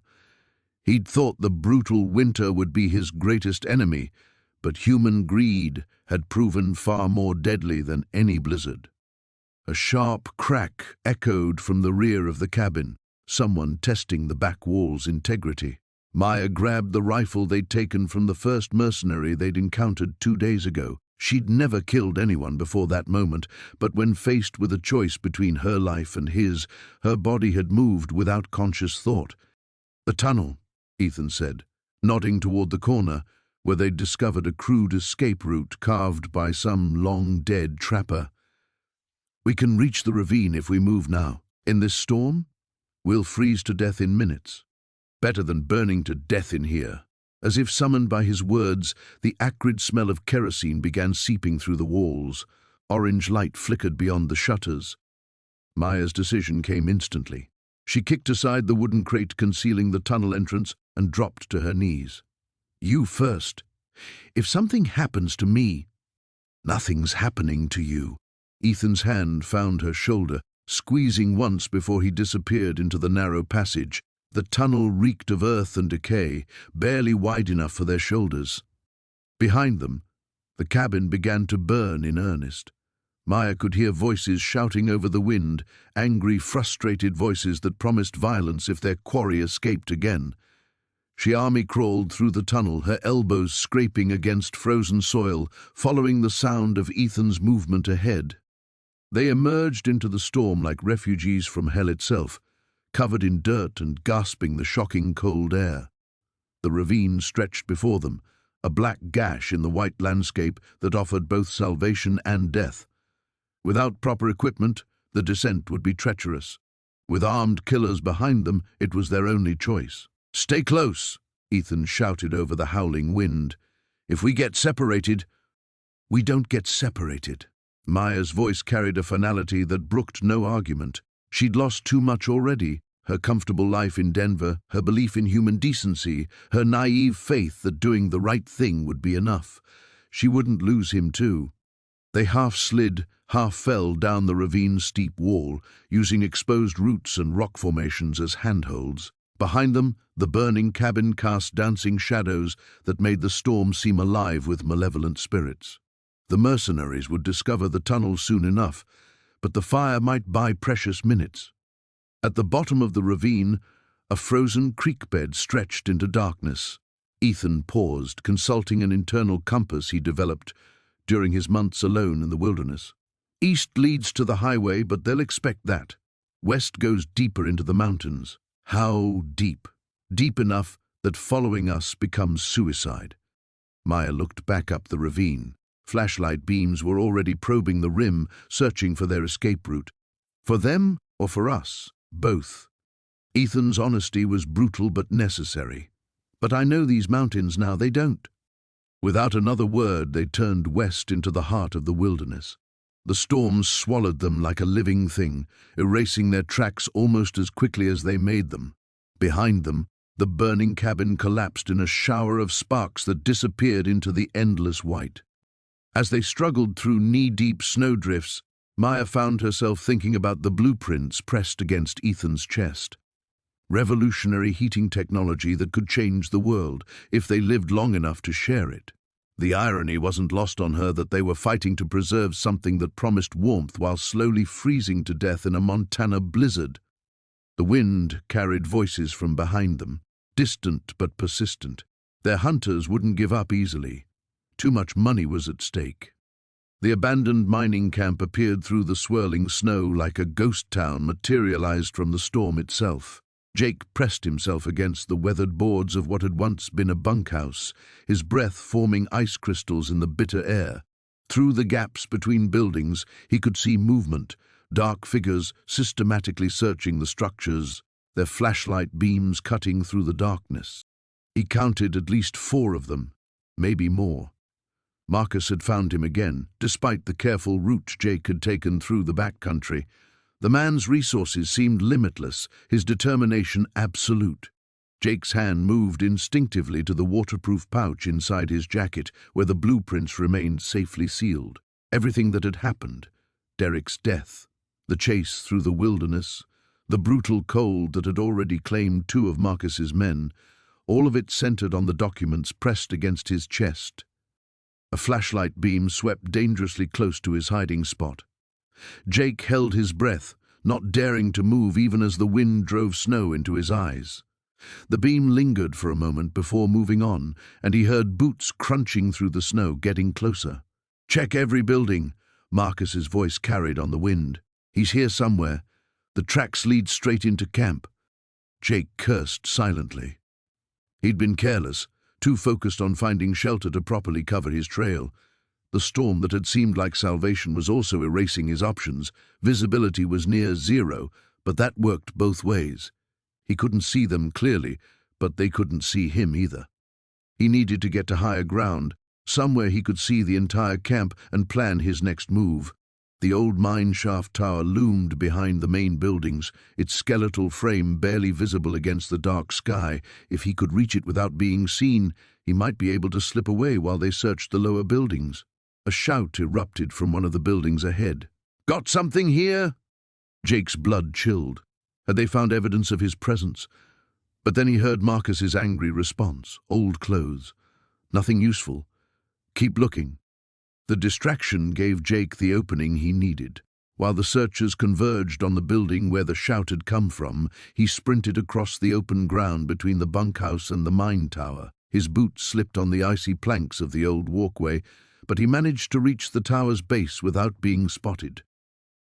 He'd thought the brutal winter would be his greatest enemy, but human greed had proven far more deadly than any blizzard. A sharp crack echoed from the rear of the cabin, someone testing the back wall's integrity. Maya grabbed the rifle they'd taken from the first mercenary they'd encountered 2 days ago. She'd never killed anyone before that moment, but when faced with a choice between her life and his, her body had moved without conscious thought. "The tunnel," Ethan said, nodding toward the corner, where they'd discovered a crude escape route carved by some long-dead trapper. "We can reach the ravine if we move now. In this storm, we'll freeze to death in minutes. Better than burning to death in here." As if summoned by his words, the acrid smell of kerosene began seeping through the walls. Orange light flickered beyond the shutters. Maya's decision came instantly. She kicked aside the wooden crate concealing the tunnel entrance and dropped to her knees. "You first. If something happens to me—" "Nothing's happening to you." Ethan's hand found her shoulder, squeezing once before he disappeared into the narrow passage. The tunnel reeked of earth and decay, barely wide enough for their shoulders. Behind them, the cabin began to burn in earnest. Maya could hear voices shouting over the wind, angry, frustrated voices that promised violence if their quarry escaped again. She army-crawled through the tunnel, her elbows scraping against frozen soil, following the sound of Ethan's movement ahead. They emerged into the storm like refugees from hell itself, covered in dirt and gasping the shocking cold air. The ravine stretched before them, a black gash in the white landscape that offered both salvation and death. Without proper equipment, the descent would be treacherous. With armed killers behind them, it was their only choice. "Stay close," Ethan shouted over the howling wind. "If we get separated—" "We don't get separated." Maya's voice carried a finality that brooked no argument. She'd lost too much already. Her comfortable life in Denver, her belief in human decency, her naive faith that doing the right thing would be enough. She wouldn't lose him too. They half slid, half fell down the ravine's steep wall, using exposed roots and rock formations as handholds. Behind them, the burning cabin cast dancing shadows that made the storm seem alive with malevolent spirits. The mercenaries would discover the tunnel soon enough, but the fire might buy precious minutes. At the bottom of the ravine, a frozen creek bed stretched into darkness. Ethan paused, consulting an internal compass he developed during his months alone in the wilderness. East leads to the highway, but they'll expect that. West goes deeper into the mountains. How deep? Deep enough that following us becomes suicide. Maya looked back up the ravine. Flashlight beams were already probing the rim, searching for their escape route. For them or for us? Both. Ethan's honesty was brutal but necessary. But I know these mountains now, they don't. Without another word, they turned west into the heart of the wilderness. The storm swallowed them like a living thing, erasing their tracks almost as quickly as they made them. Behind them, the burning cabin collapsed in a shower of sparks that disappeared into the endless white. As they struggled through knee-deep snowdrifts, Maya found herself thinking about the blueprints pressed against Ethan's chest. Revolutionary heating technology that could change the world if they lived long enough to share it. The irony wasn't lost on her that they were fighting to preserve something that promised warmth while slowly freezing to death in a Montana blizzard. The wind carried voices from behind them, distant but persistent. Their hunters wouldn't give up easily. Too much money was at stake. The abandoned mining camp appeared through the swirling snow like a ghost town materialized from the storm itself. Jake pressed himself against the weathered boards of what had once been a bunkhouse, his breath forming ice crystals in the bitter air. Through the gaps between buildings, he could see movement, dark figures systematically searching the structures, their flashlight beams cutting through the darkness. He counted at least 4 of them, maybe more. Marcus had found him again, despite the careful route Jake had taken through the backcountry. The man's resources seemed limitless, his determination absolute. Jake's hand moved instinctively to the waterproof pouch inside his jacket, where the blueprints remained safely sealed. Everything that had happened, Derek's death, the chase through the wilderness, the brutal cold that had already claimed 2 of Marcus's men, all of it centered on the documents pressed against his chest. A flashlight beam swept dangerously close to his hiding spot. Jake held his breath, not daring to move even as the wind drove snow into his eyes. The beam lingered for a moment before moving on, and he heard boots crunching through the snow, getting closer. "Check every building," Marcus's voice carried on the wind. "He's here somewhere. The tracks lead straight into camp." Jake cursed silently. He'd been careless, too focused on finding shelter to properly cover his trail. The storm that had seemed like salvation was also erasing his options. Visibility was near 0, but that worked both ways. He couldn't see them clearly, but they couldn't see him either. He needed to get to higher ground, somewhere he could see the entire camp and plan his next move. The old mine shaft tower loomed behind the main buildings, its skeletal frame barely visible against the dark sky. If he could reach it without being seen, he might be able to slip away while they searched the lower buildings. A shout erupted from one of the buildings ahead. "Got something here?" Jake's blood chilled. Had they found evidence of his presence? But then he heard Marcus's angry response. "Old clothes. Nothing useful. Keep looking." The distraction gave Jake the opening he needed. While the searchers converged on the building where the shout had come from, he sprinted across the open ground between the bunkhouse and the mine tower. His boots slipped on the icy planks of the old walkway, but he managed to reach the tower's base without being spotted.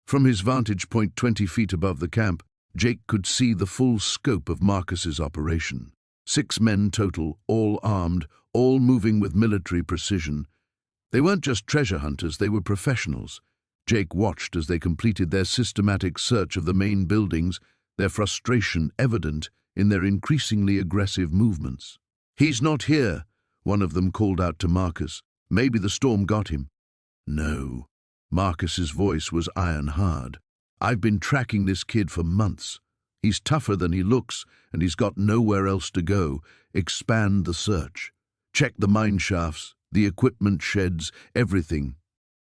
From his vantage point 20 feet above the camp, Jake could see the full scope of Marcus's operation. 6 men total, all armed, all moving with military precision. They weren't just treasure hunters, they were professionals. Jake watched as they completed their systematic search of the main buildings, their frustration evident in their increasingly aggressive movements. "He's not here," one of them called out to Marcus. "Maybe the storm got him." "No," Marcus's voice was iron-hard. "I've been tracking this kid for months. He's tougher than he looks, and he's got nowhere else to go. Expand the search. Check the mine shafts, the equipment sheds, everything."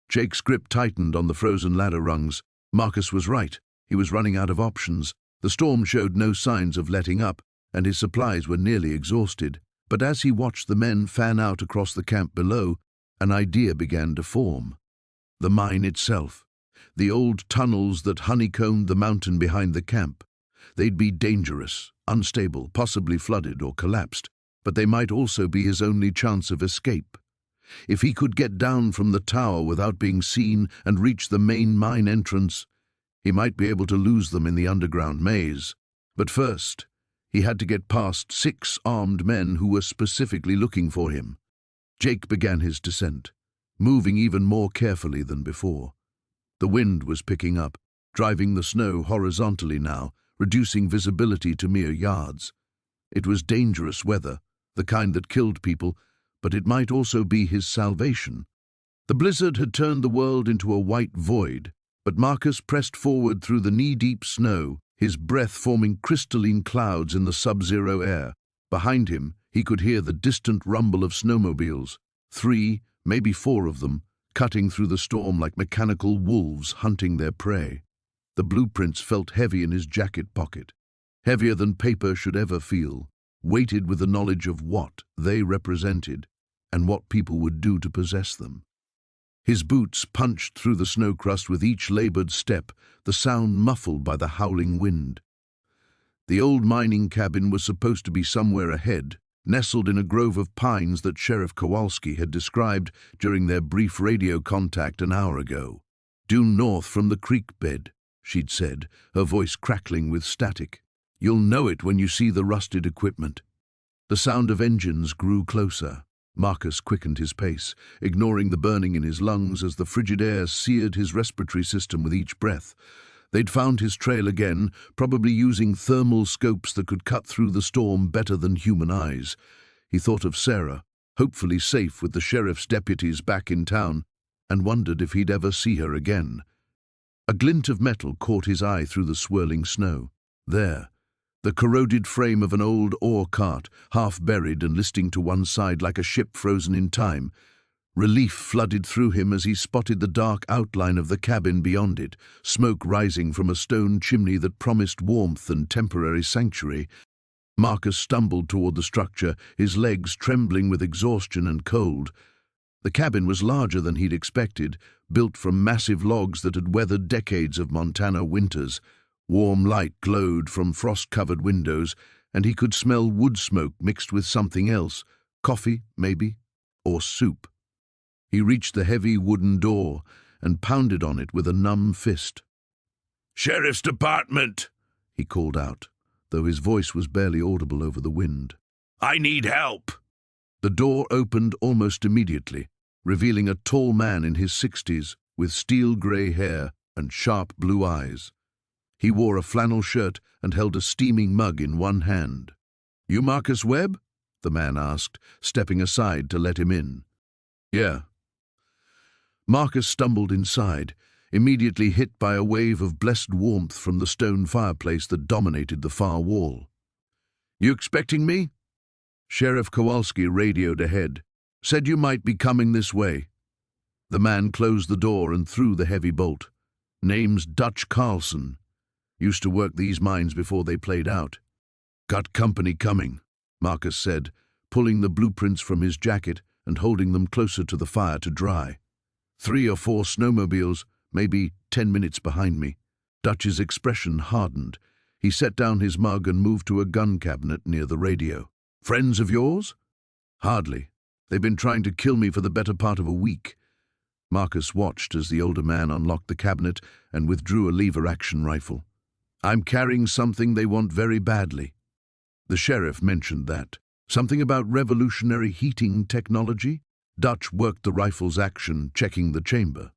Jake's grip tightened on the frozen ladder rungs. Marcus was right. He was running out of options. The storm showed no signs of letting up, and his supplies were nearly exhausted. But as he watched the men fan out across the camp below, an idea began to form. The mine itself. The old tunnels that honeycombed the mountain behind the camp. They'd be dangerous, unstable, possibly flooded or collapsed, but they might also be his only chance of escape. If he could get down from the tower without being seen and reach the main mine entrance, he might be able to lose them in the underground maze. But first, he had to get past 6 armed men who were specifically looking for him. Jake began his descent, moving even more carefully than before. The wind was picking up, driving the snow horizontally now, reducing visibility to mere yards. It was dangerous weather, the kind that killed people, but it might also be his salvation. The blizzard had turned the world into a white void, but Marcus pressed forward through the knee-deep snow, his breath forming crystalline clouds in the sub-zero air. Behind him, he could hear the distant rumble of snowmobiles, 3, maybe 4 of them, cutting through the storm like mechanical wolves hunting their prey. The blueprints felt heavy in his jacket pocket, heavier than paper should ever feel, weighted with the knowledge of what they represented and what people would do to possess them. His boots punched through the snow crust with each labored step, the sound muffled by the howling wind. The old mining cabin was supposed to be somewhere ahead, nestled in a grove of pines that Sheriff Kowalski had described during their brief radio contact an hour ago. "Due north from the creek bed," she'd said, her voice crackling with static. "You'll know it when you see the rusted equipment." The sound of engines grew closer. Marcus quickened his pace, ignoring the burning in his lungs as the frigid air seared his respiratory system with each breath. They'd found his trail again, probably using thermal scopes that could cut through the storm better than human eyes. He thought of Sarah, hopefully safe with the sheriff's deputies back in town, and wondered if he'd ever see her again. A glint of metal caught his eye through the swirling snow. There, the corroded frame of an old ore cart, half buried and listing to one side like a ship frozen in time. Relief flooded through him as he spotted the dark outline of the cabin beyond it, smoke rising from a stone chimney that promised warmth and temporary sanctuary. Marcus stumbled toward the structure, his legs trembling with exhaustion and cold. The cabin was larger than he'd expected, built from massive logs that had weathered decades of Montana winters. Warm light glowed from frost-covered windows, and he could smell wood smoke mixed with something else, coffee, maybe, or soup. He reached the heavy wooden door and pounded on it with a numb fist. "Sheriff's Department," he called out, though his voice was barely audible over the wind. "I need help." The door opened almost immediately, revealing a tall man in his 60s with steel-grey hair and sharp blue eyes. He wore a flannel shirt and held a steaming mug in one hand. "You Marcus Webb?" the man asked, stepping aside to let him in. "Yeah." Marcus stumbled inside, immediately hit by a wave of blessed warmth from the stone fireplace that dominated the far wall. "You expecting me?" Sheriff Kowalski radioed ahead. "Said you might be coming this way." The man closed the door and threw the heavy bolt. "Name's Dutch Carlson. Used to work these mines before they played out." "Got company coming," Marcus said, pulling the blueprints from his jacket and holding them closer to the fire to dry. 3 or 4 snowmobiles, maybe 10 minutes behind me." Dutch's expression hardened. He set down his mug and moved to a gun cabinet near the radio. "Friends of yours?" "Hardly. They've been trying to kill me for the better part of a week." Marcus watched as the older man unlocked the cabinet and withdrew a lever-action rifle. "I'm carrying something they want very badly." The sheriff mentioned that. Something about revolutionary heating technology? Dutch worked the rifle's action, checking the chamber.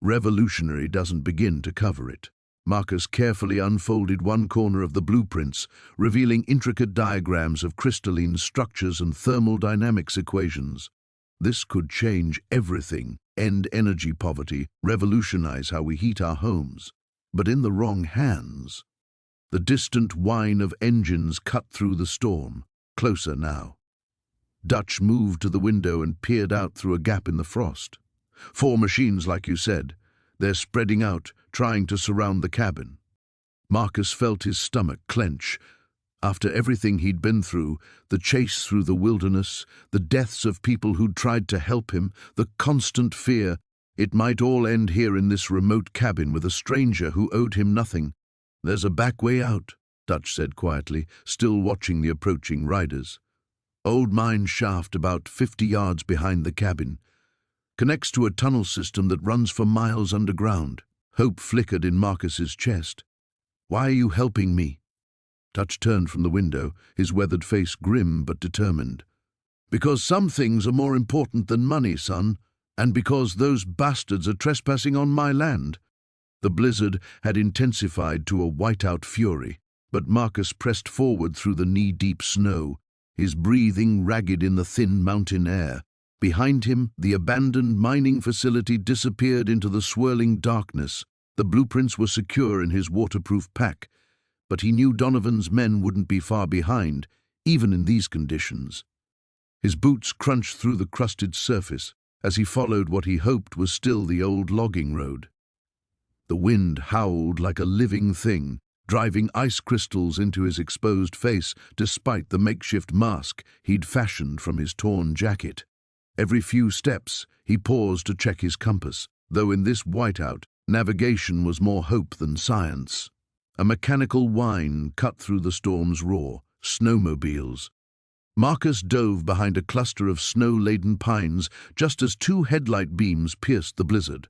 Revolutionary doesn't begin to cover it. Marcus carefully unfolded one corner of the blueprints, revealing intricate diagrams of crystalline structures and thermal dynamics equations. This could change everything, end energy poverty, revolutionize how we heat our homes. But in the wrong hands. The distant whine of engines cut through the storm, closer now. Dutch moved to the window and peered out through a gap in the frost. 4 machines, like you said. They're spreading out, trying to surround the cabin. Marcus felt his stomach clench. After everything he'd been through, the chase through the wilderness, the deaths of people who'd tried to help him, the constant fear, it might all end here in this remote cabin with a stranger who owed him nothing. "There's a back way out," Dutch said quietly, still watching the approaching riders. "Old mine shaft about 50 yards behind the cabin. Connects to a tunnel system that runs for miles underground." Hope flickered in Marcus's chest. "Why are you helping me?" Dutch turned from the window, his weathered face grim but determined. "Because some things are more important than money, son, and because those bastards are trespassing on my land." The blizzard had intensified to a whiteout fury, but Marcus pressed forward through the knee-deep snow, his breathing ragged in the thin mountain air. Behind him, the abandoned mining facility disappeared into the swirling darkness. The blueprints were secure in his waterproof pack, but he knew Donovan's men wouldn't be far behind, even in these conditions. His boots crunched through the crusted surface as he followed what he hoped was still the old logging road. The wind howled like a living thing, driving ice crystals into his exposed face despite the makeshift mask he'd fashioned from his torn jacket. Every few steps, he paused to check his compass, though in this whiteout, navigation was more hope than science. A mechanical whine cut through the storm's roar. Snowmobiles. Marcus dove behind a cluster of snow-laden pines just as 2 headlight beams pierced the blizzard.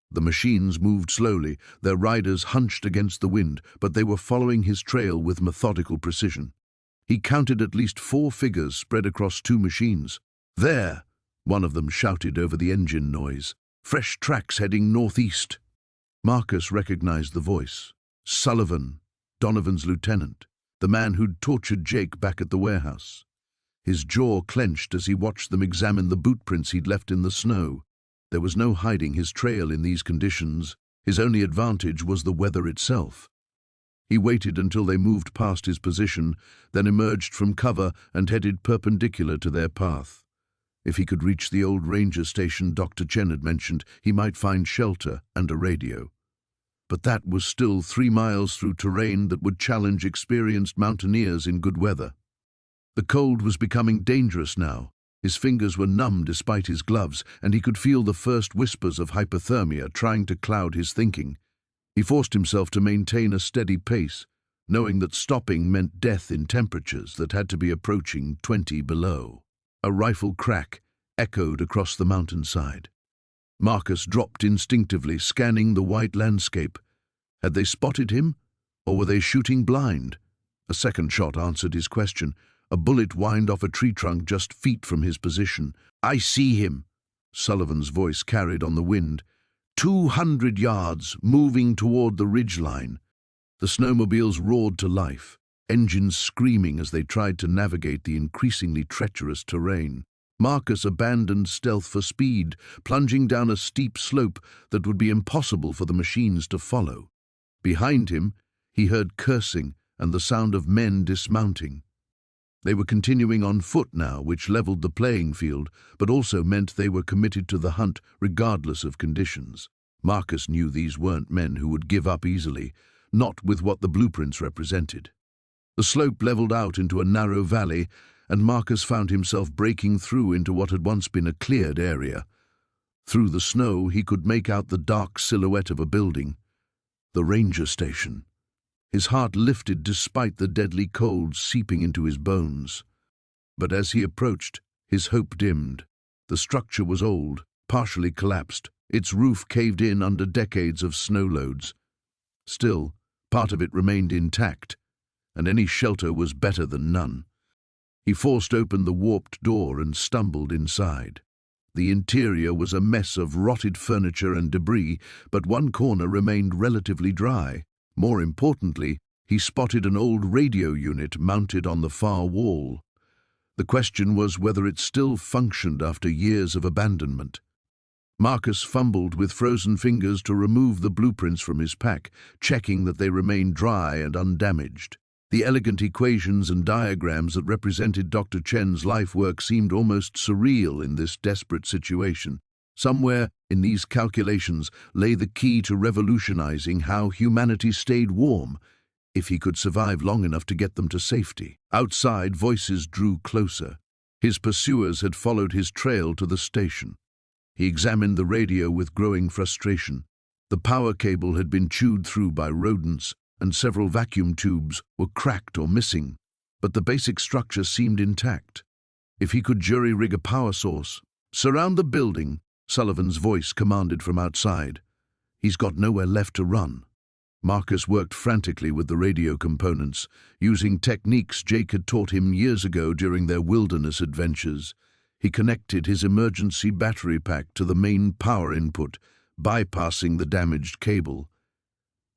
The machines moved slowly, their riders hunched against the wind, but they were following his trail with methodical precision. He counted at least 4 figures spread across 2 machines. "There!" one of them shouted over the engine noise. "Fresh tracks heading northeast." Marcus recognized the voice. Sullivan, Donovan's lieutenant, the man who'd tortured Jake back at the warehouse. His jaw clenched as he watched them examine the boot prints he'd left in the snow. There was no hiding his trail in these conditions. His only advantage was the weather itself. He waited until they moved past his position, then emerged from cover and headed perpendicular to their path. If he could reach the old ranger station Dr. Chen had mentioned, he might find shelter and a radio. But that was still 3 miles through terrain that would challenge experienced mountaineers in good weather. The cold was becoming dangerous now. His fingers were numb despite his gloves, and he could feel the first whispers of hypothermia trying to cloud his thinking. He forced himself to maintain a steady pace, knowing that stopping meant death in temperatures that had to be approaching 20 below. A rifle crack echoed across the mountainside. Marcus dropped instinctively, scanning the white landscape. Had they spotted him, or were they shooting blind? A second shot answered his question. A bullet whined off a tree trunk just feet from his position. "I see him," Sullivan's voice carried on the wind. 200 yards, moving toward the ridgeline. The snowmobiles roared to life, engines screaming as they tried to navigate the increasingly treacherous terrain. Marcus abandoned stealth for speed, plunging down a steep slope that would be impossible for the machines to follow. Behind him, he heard cursing and the sound of men dismounting. They were continuing on foot now, which leveled the playing field, but also meant they were committed to the hunt regardless of conditions. Marcus knew these weren't men who would give up easily, not with what the blueprints represented. The slope leveled out into a narrow valley, and Marcus found himself breaking through into what had once been a cleared area. Through the snow, he could make out the dark silhouette of a building. The ranger station. His heart lifted despite the deadly cold seeping into his bones. But as he approached, his hope dimmed. The structure was old, partially collapsed, its roof caved in under decades of snow loads. Still, part of it remained intact, and any shelter was better than none. He forced open the warped door and stumbled inside. The interior was a mess of rotted furniture and debris, but one corner remained relatively dry. More importantly, he spotted an old radio unit mounted on the far wall. The question was whether it still functioned after years of abandonment. Marcus fumbled with frozen fingers to remove the blueprints from his pack, checking that they remained dry and undamaged. The elegant equations and diagrams that represented Dr. Chen's life work seemed almost surreal in this desperate situation. Somewhere in these calculations lay the key to revolutionizing how humanity stayed warm, if he could survive long enough to get them to safety. Outside, voices drew closer. His pursuers had followed his trail to the station. He examined the radio with growing frustration. The power cable had been chewed through by rodents, and several vacuum tubes were cracked or missing, but the basic structure seemed intact. If he could jury-rig a power source, surround the building, Sullivan's voice commanded from outside. He's got nowhere left to run. Marcus worked frantically with the radio components, using techniques Jake had taught him years ago during their wilderness adventures. He connected his emergency battery pack to the main power input, bypassing the damaged cable.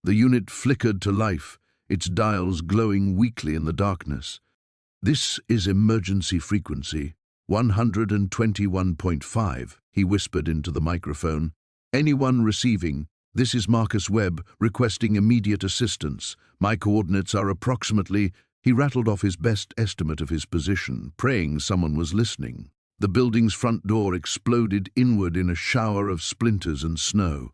The unit flickered to life, its dials glowing weakly in the darkness. "This is emergency frequency, 121.5, he whispered into the microphone. "Anyone receiving? This is Marcus Webb, requesting immediate assistance. My coordinates are approximately—" He rattled off his best estimate of his position, praying someone was listening. The building's front door exploded inward in a shower of splinters and snow.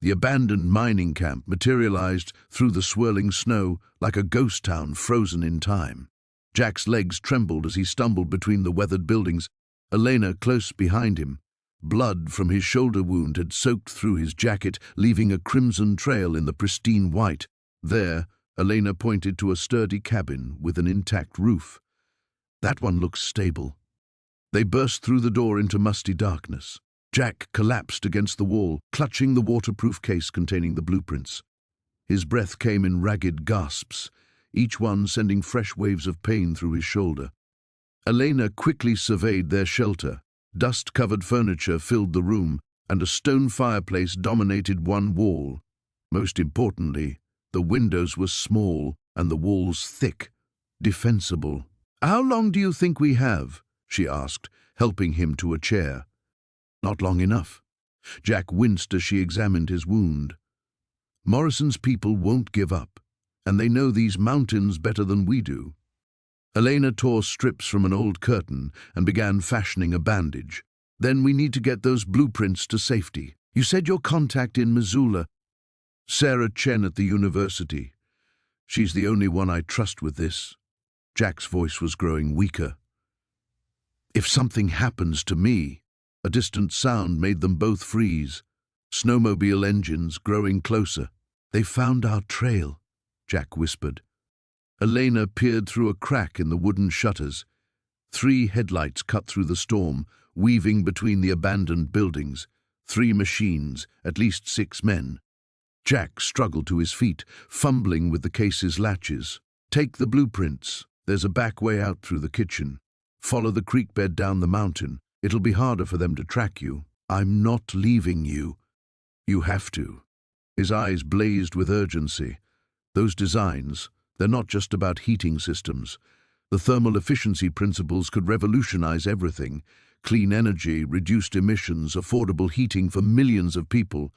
The abandoned mining camp materialized through the swirling snow like a ghost town frozen in time. Jack's legs trembled as he stumbled between the weathered buildings, Elena close behind him. Blood from his shoulder wound had soaked through his jacket, leaving a crimson trail in the pristine white. There, Elena pointed to a sturdy cabin with an intact roof. "That one looks stable." They burst through the door into musty darkness. Jack collapsed against the wall, clutching the waterproof case containing the blueprints. His breath came in ragged gasps, each one sending fresh waves of pain through his shoulder. Elena quickly surveyed their shelter. Dust-covered furniture filled the room, and a stone fireplace dominated one wall. Most importantly, the windows were small and the walls thick, defensible. "How long do you think we have?" she asked, helping him to a chair. "Not long enough." Jack winced as she examined his wound. "Morrison's people won't give up, and they know these mountains better than we do." Elena tore strips from an old curtain and began fashioning a bandage. "Then we need to get those blueprints to safety. You said your contact in Missoula." "Sarah Chen at the university. She's the only one I trust with this." Jack's voice was growing weaker. "If something happens to me—" A distant sound made them both freeze. Snowmobile engines growing closer. "They found our trail," Jack whispered. Elena peered through a crack in the wooden shutters. 3 headlights cut through the storm, weaving between the abandoned buildings. 3 machines, at least 6 men. Jack struggled to his feet, fumbling with the case's latches. "Take the blueprints. There's a back way out through the kitchen. Follow the creek bed down the mountain. It'll be harder for them to track you. I'm not leaving you. You have to." His eyes blazed with urgency. "Those designs, they're not just about heating systems. The thermal efficiency principles could revolutionize everything. Clean energy, reduced emissions, affordable heating for millions of people.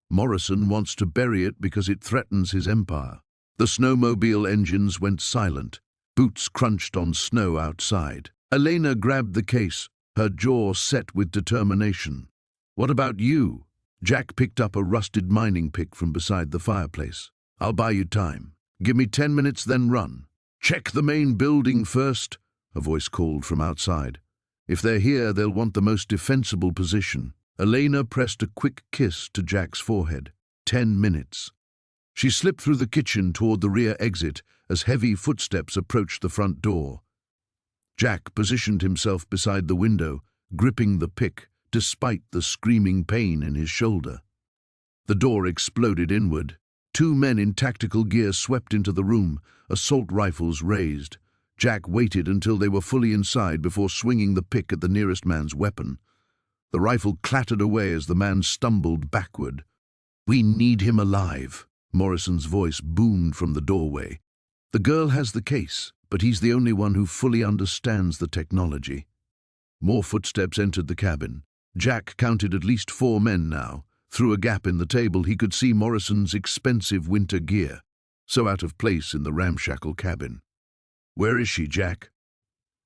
Morrison wants to bury it because it threatens his empire." The snowmobile engines went silent. Boots crunched on snow outside. Elena grabbed the case, her jaw set with determination. "What about you?" Jack picked up a rusted mining pick from beside the fireplace. "I'll buy you time. Give me 10 minutes, then run." "Check the main building first," a voice called from outside. "If they're here, they'll want the most defensible position." Elena pressed a quick kiss to Jack's forehead. 10 minutes. She slipped through the kitchen toward the rear exit as heavy footsteps approached the front door. Jack positioned himself beside the window, gripping the pick, despite the screaming pain in his shoulder. The door exploded inward. 2 men in tactical gear swept into the room, assault rifles raised. Jack waited until they were fully inside before swinging the pick at the nearest man's weapon. The rifle clattered away as the man stumbled backward. "We need him alive," Morrison's voice boomed from the doorway. "The girl has the case, but he's the only one who fully understands the technology." More footsteps entered the cabin. Jack counted at least 4 men now. Through a gap in the table, he could see Morrison's expensive winter gear, so out of place in the ramshackle cabin. "Where is she, Jack?"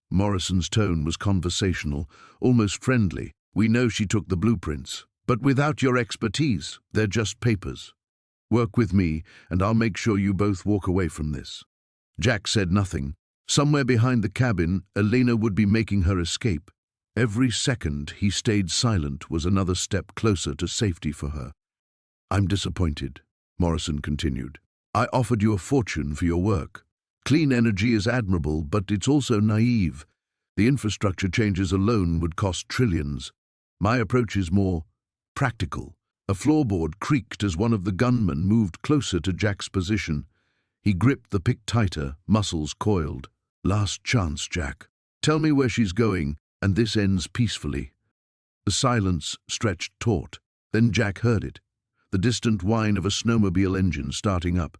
Morrison's tone was conversational, almost friendly. "We know she took the blueprints, but without your expertise, they're just papers. Work with me, and I'll make sure you both walk away from this." Jack said nothing. Somewhere behind the cabin, Elena would be making her escape. Every second he stayed silent was another step closer to safety for her. "I'm disappointed," Morrison continued. "I offered you a fortune for your work. Clean energy is admirable, but it's also naive. The infrastructure changes alone would cost trillions. My approach is more practical." A floorboard creaked as one of the gunmen moved closer to Jack's position. He gripped the pick tighter, muscles coiled. "Last chance, Jack. Tell me where she's going, and this ends peacefully." The silence stretched taut. Then Jack heard it, the distant whine of a snowmobile engine starting up.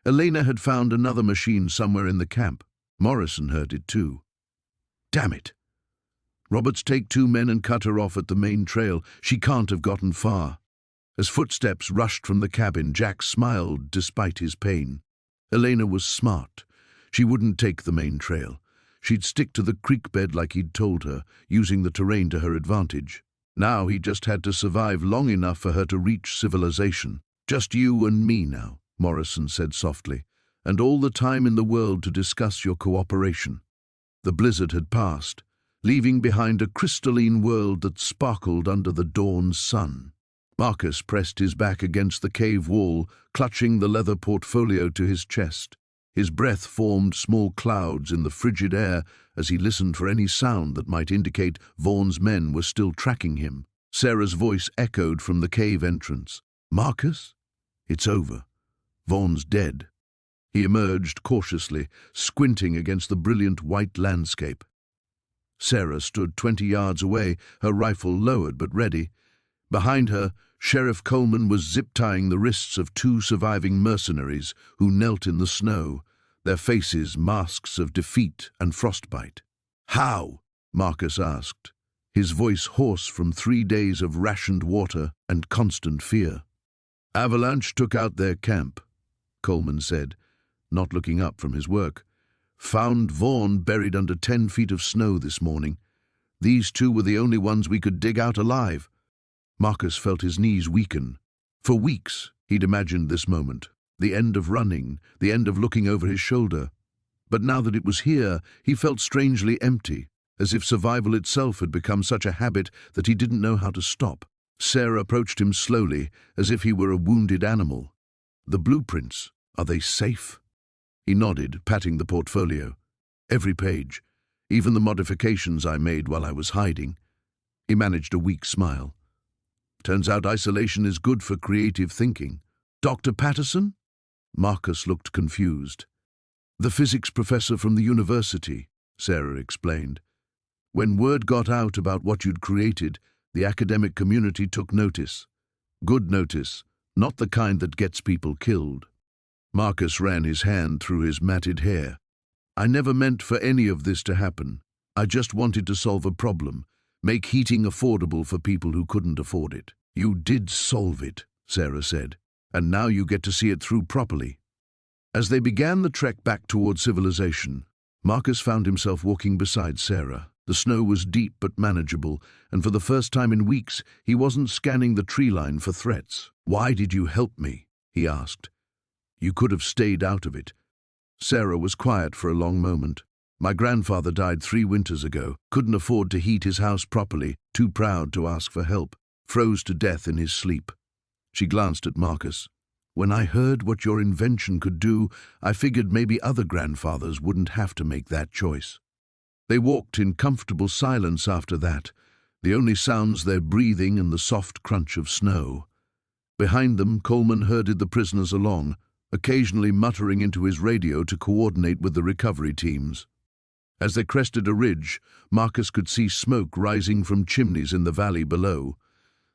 Elena had found another machine somewhere in the camp. Morrison heard it too. "Damn it! Roberts, take 2 men and cut her off at the main trail. She can't have gotten far." As footsteps rushed from the cabin, Jack smiled despite his pain. Elena was smart. She wouldn't take the main trail. She'd stick to the creek bed like he'd told her, using the terrain to her advantage. Now he just had to survive long enough for her to reach civilization. "Just you and me now," Morrison said softly, "and all the time in the world to discuss your cooperation." The blizzard had passed, leaving behind a crystalline world that sparkled under the dawn's sun. Marcus pressed his back against the cave wall, clutching the leather portfolio to his chest. His breath formed small clouds in the frigid air as he listened for any sound that might indicate Vaughn's men were still tracking him. Sarah's voice echoed from the cave entrance. "Marcus? It's over. Vaughn's dead." He emerged cautiously, squinting against the brilliant white landscape. Sarah stood 20 yards away, her rifle lowered but ready. Behind her, Sheriff Coleman was zip-tying the wrists of 2 surviving mercenaries who knelt in the snow, their faces masks of defeat and frostbite. "How?" Marcus asked, his voice hoarse from 3 days of rationed water and constant fear. "Avalanche took out their camp," Coleman said, not looking up from his work. "Found Vaughn buried under 10 feet of snow this morning. These 2 were the only ones we could dig out alive." Marcus felt his knees weaken. For weeks he'd imagined this moment, the end of running, the end of looking over his shoulder. But now that it was here, he felt strangely empty, as if survival itself had become such a habit that he didn't know how to stop. Sarah approached him slowly, as if he were a wounded animal. "The blueprints, are they safe?" He nodded, patting the portfolio. "Every page, even the modifications I made while I was hiding." He managed a weak smile. "Turns out isolation is good for creative thinking." "Dr. Patterson?" Marcus looked confused. "The physics professor from the university," Sarah explained. "When word got out about what you'd created, the academic community took notice. Good notice, not the kind that gets people killed." Marcus ran his hand through his matted hair. "I never meant for any of this to happen. I just wanted to solve a problem. Make heating affordable for people who couldn't afford it." "You did solve it," Sarah said, "and now you get to see it through properly." As they began the trek back toward civilization, Marcus found himself walking beside Sarah. The snow was deep but manageable, and for the first time in weeks, he wasn't scanning the tree line for threats. "Why did you help me?" he asked. "You could have stayed out of it." Sarah was quiet for a long moment. "My grandfather died 3 winters ago, couldn't afford to heat his house properly, too proud to ask for help, froze to death in his sleep." She glanced at Marcus. "When I heard what your invention could do, I figured maybe other grandfathers wouldn't have to make that choice." They walked in comfortable silence after that, the only sounds their breathing and the soft crunch of snow. Behind them, Coleman herded the prisoners along, occasionally muttering into his radio to coordinate with the recovery teams. As they crested a ridge, Marcus could see smoke rising from chimneys in the valley below.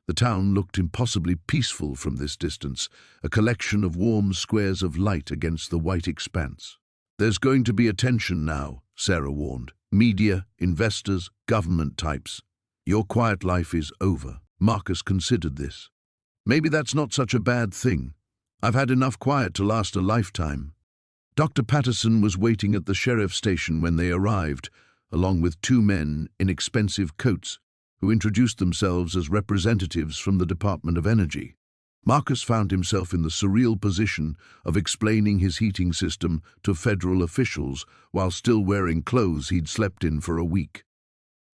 The town looked impossibly peaceful from this distance, a collection of warm squares of light against the white expanse. "There's going to be attention now," Sarah warned. "Media, investors, government types. Your quiet life is over. Marcus considered this. Maybe that's not such a bad thing. I've had enough quiet to last a lifetime. Dr. Patterson was waiting at the sheriff's station when they arrived, along with two men in expensive coats who introduced themselves as representatives from the Department of Energy. Marcus found himself in the surreal position of explaining his heating system to federal officials while still wearing clothes he'd slept in for a week.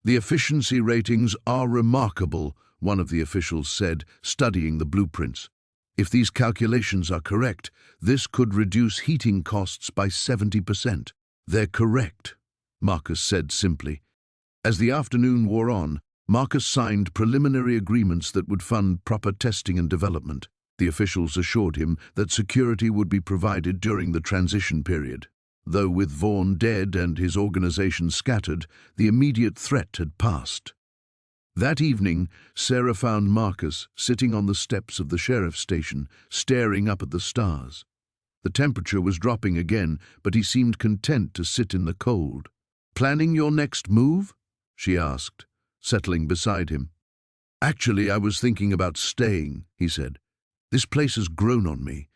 The efficiency ratings are remarkable, one of the officials said, studying the blueprints. If these calculations are correct, this could reduce heating costs by 70%. They're correct, Marcus said simply. As the afternoon wore on, Marcus signed preliminary agreements that would fund proper testing and development. The officials assured him that security would be provided during the transition period. Though with Vaughn dead and his organization scattered, the immediate threat had passed. That evening, Sarah found Marcus sitting on the steps of the sheriff's station, staring up at the stars. The temperature was dropping again, but he seemed content to sit in the cold. "Planning your next move?" she asked, settling beside him. "Actually, I was thinking about staying," he said. "This place has grown on me.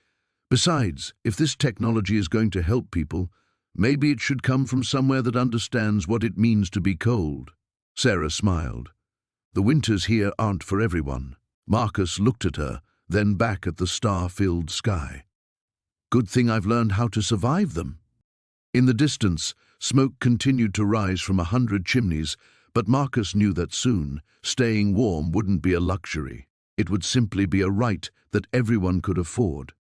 Besides, if this technology is going to help people, maybe it should come from somewhere that understands what it means to be cold." Sarah smiled. "The winters here aren't for everyone." Marcus looked at her, then back at the star-filled sky. "Good thing I've learned how to survive them." In the distance, smoke continued to rise from 100 chimneys, but Marcus knew that soon, staying warm wouldn't be a luxury. It would simply be a right that everyone could afford.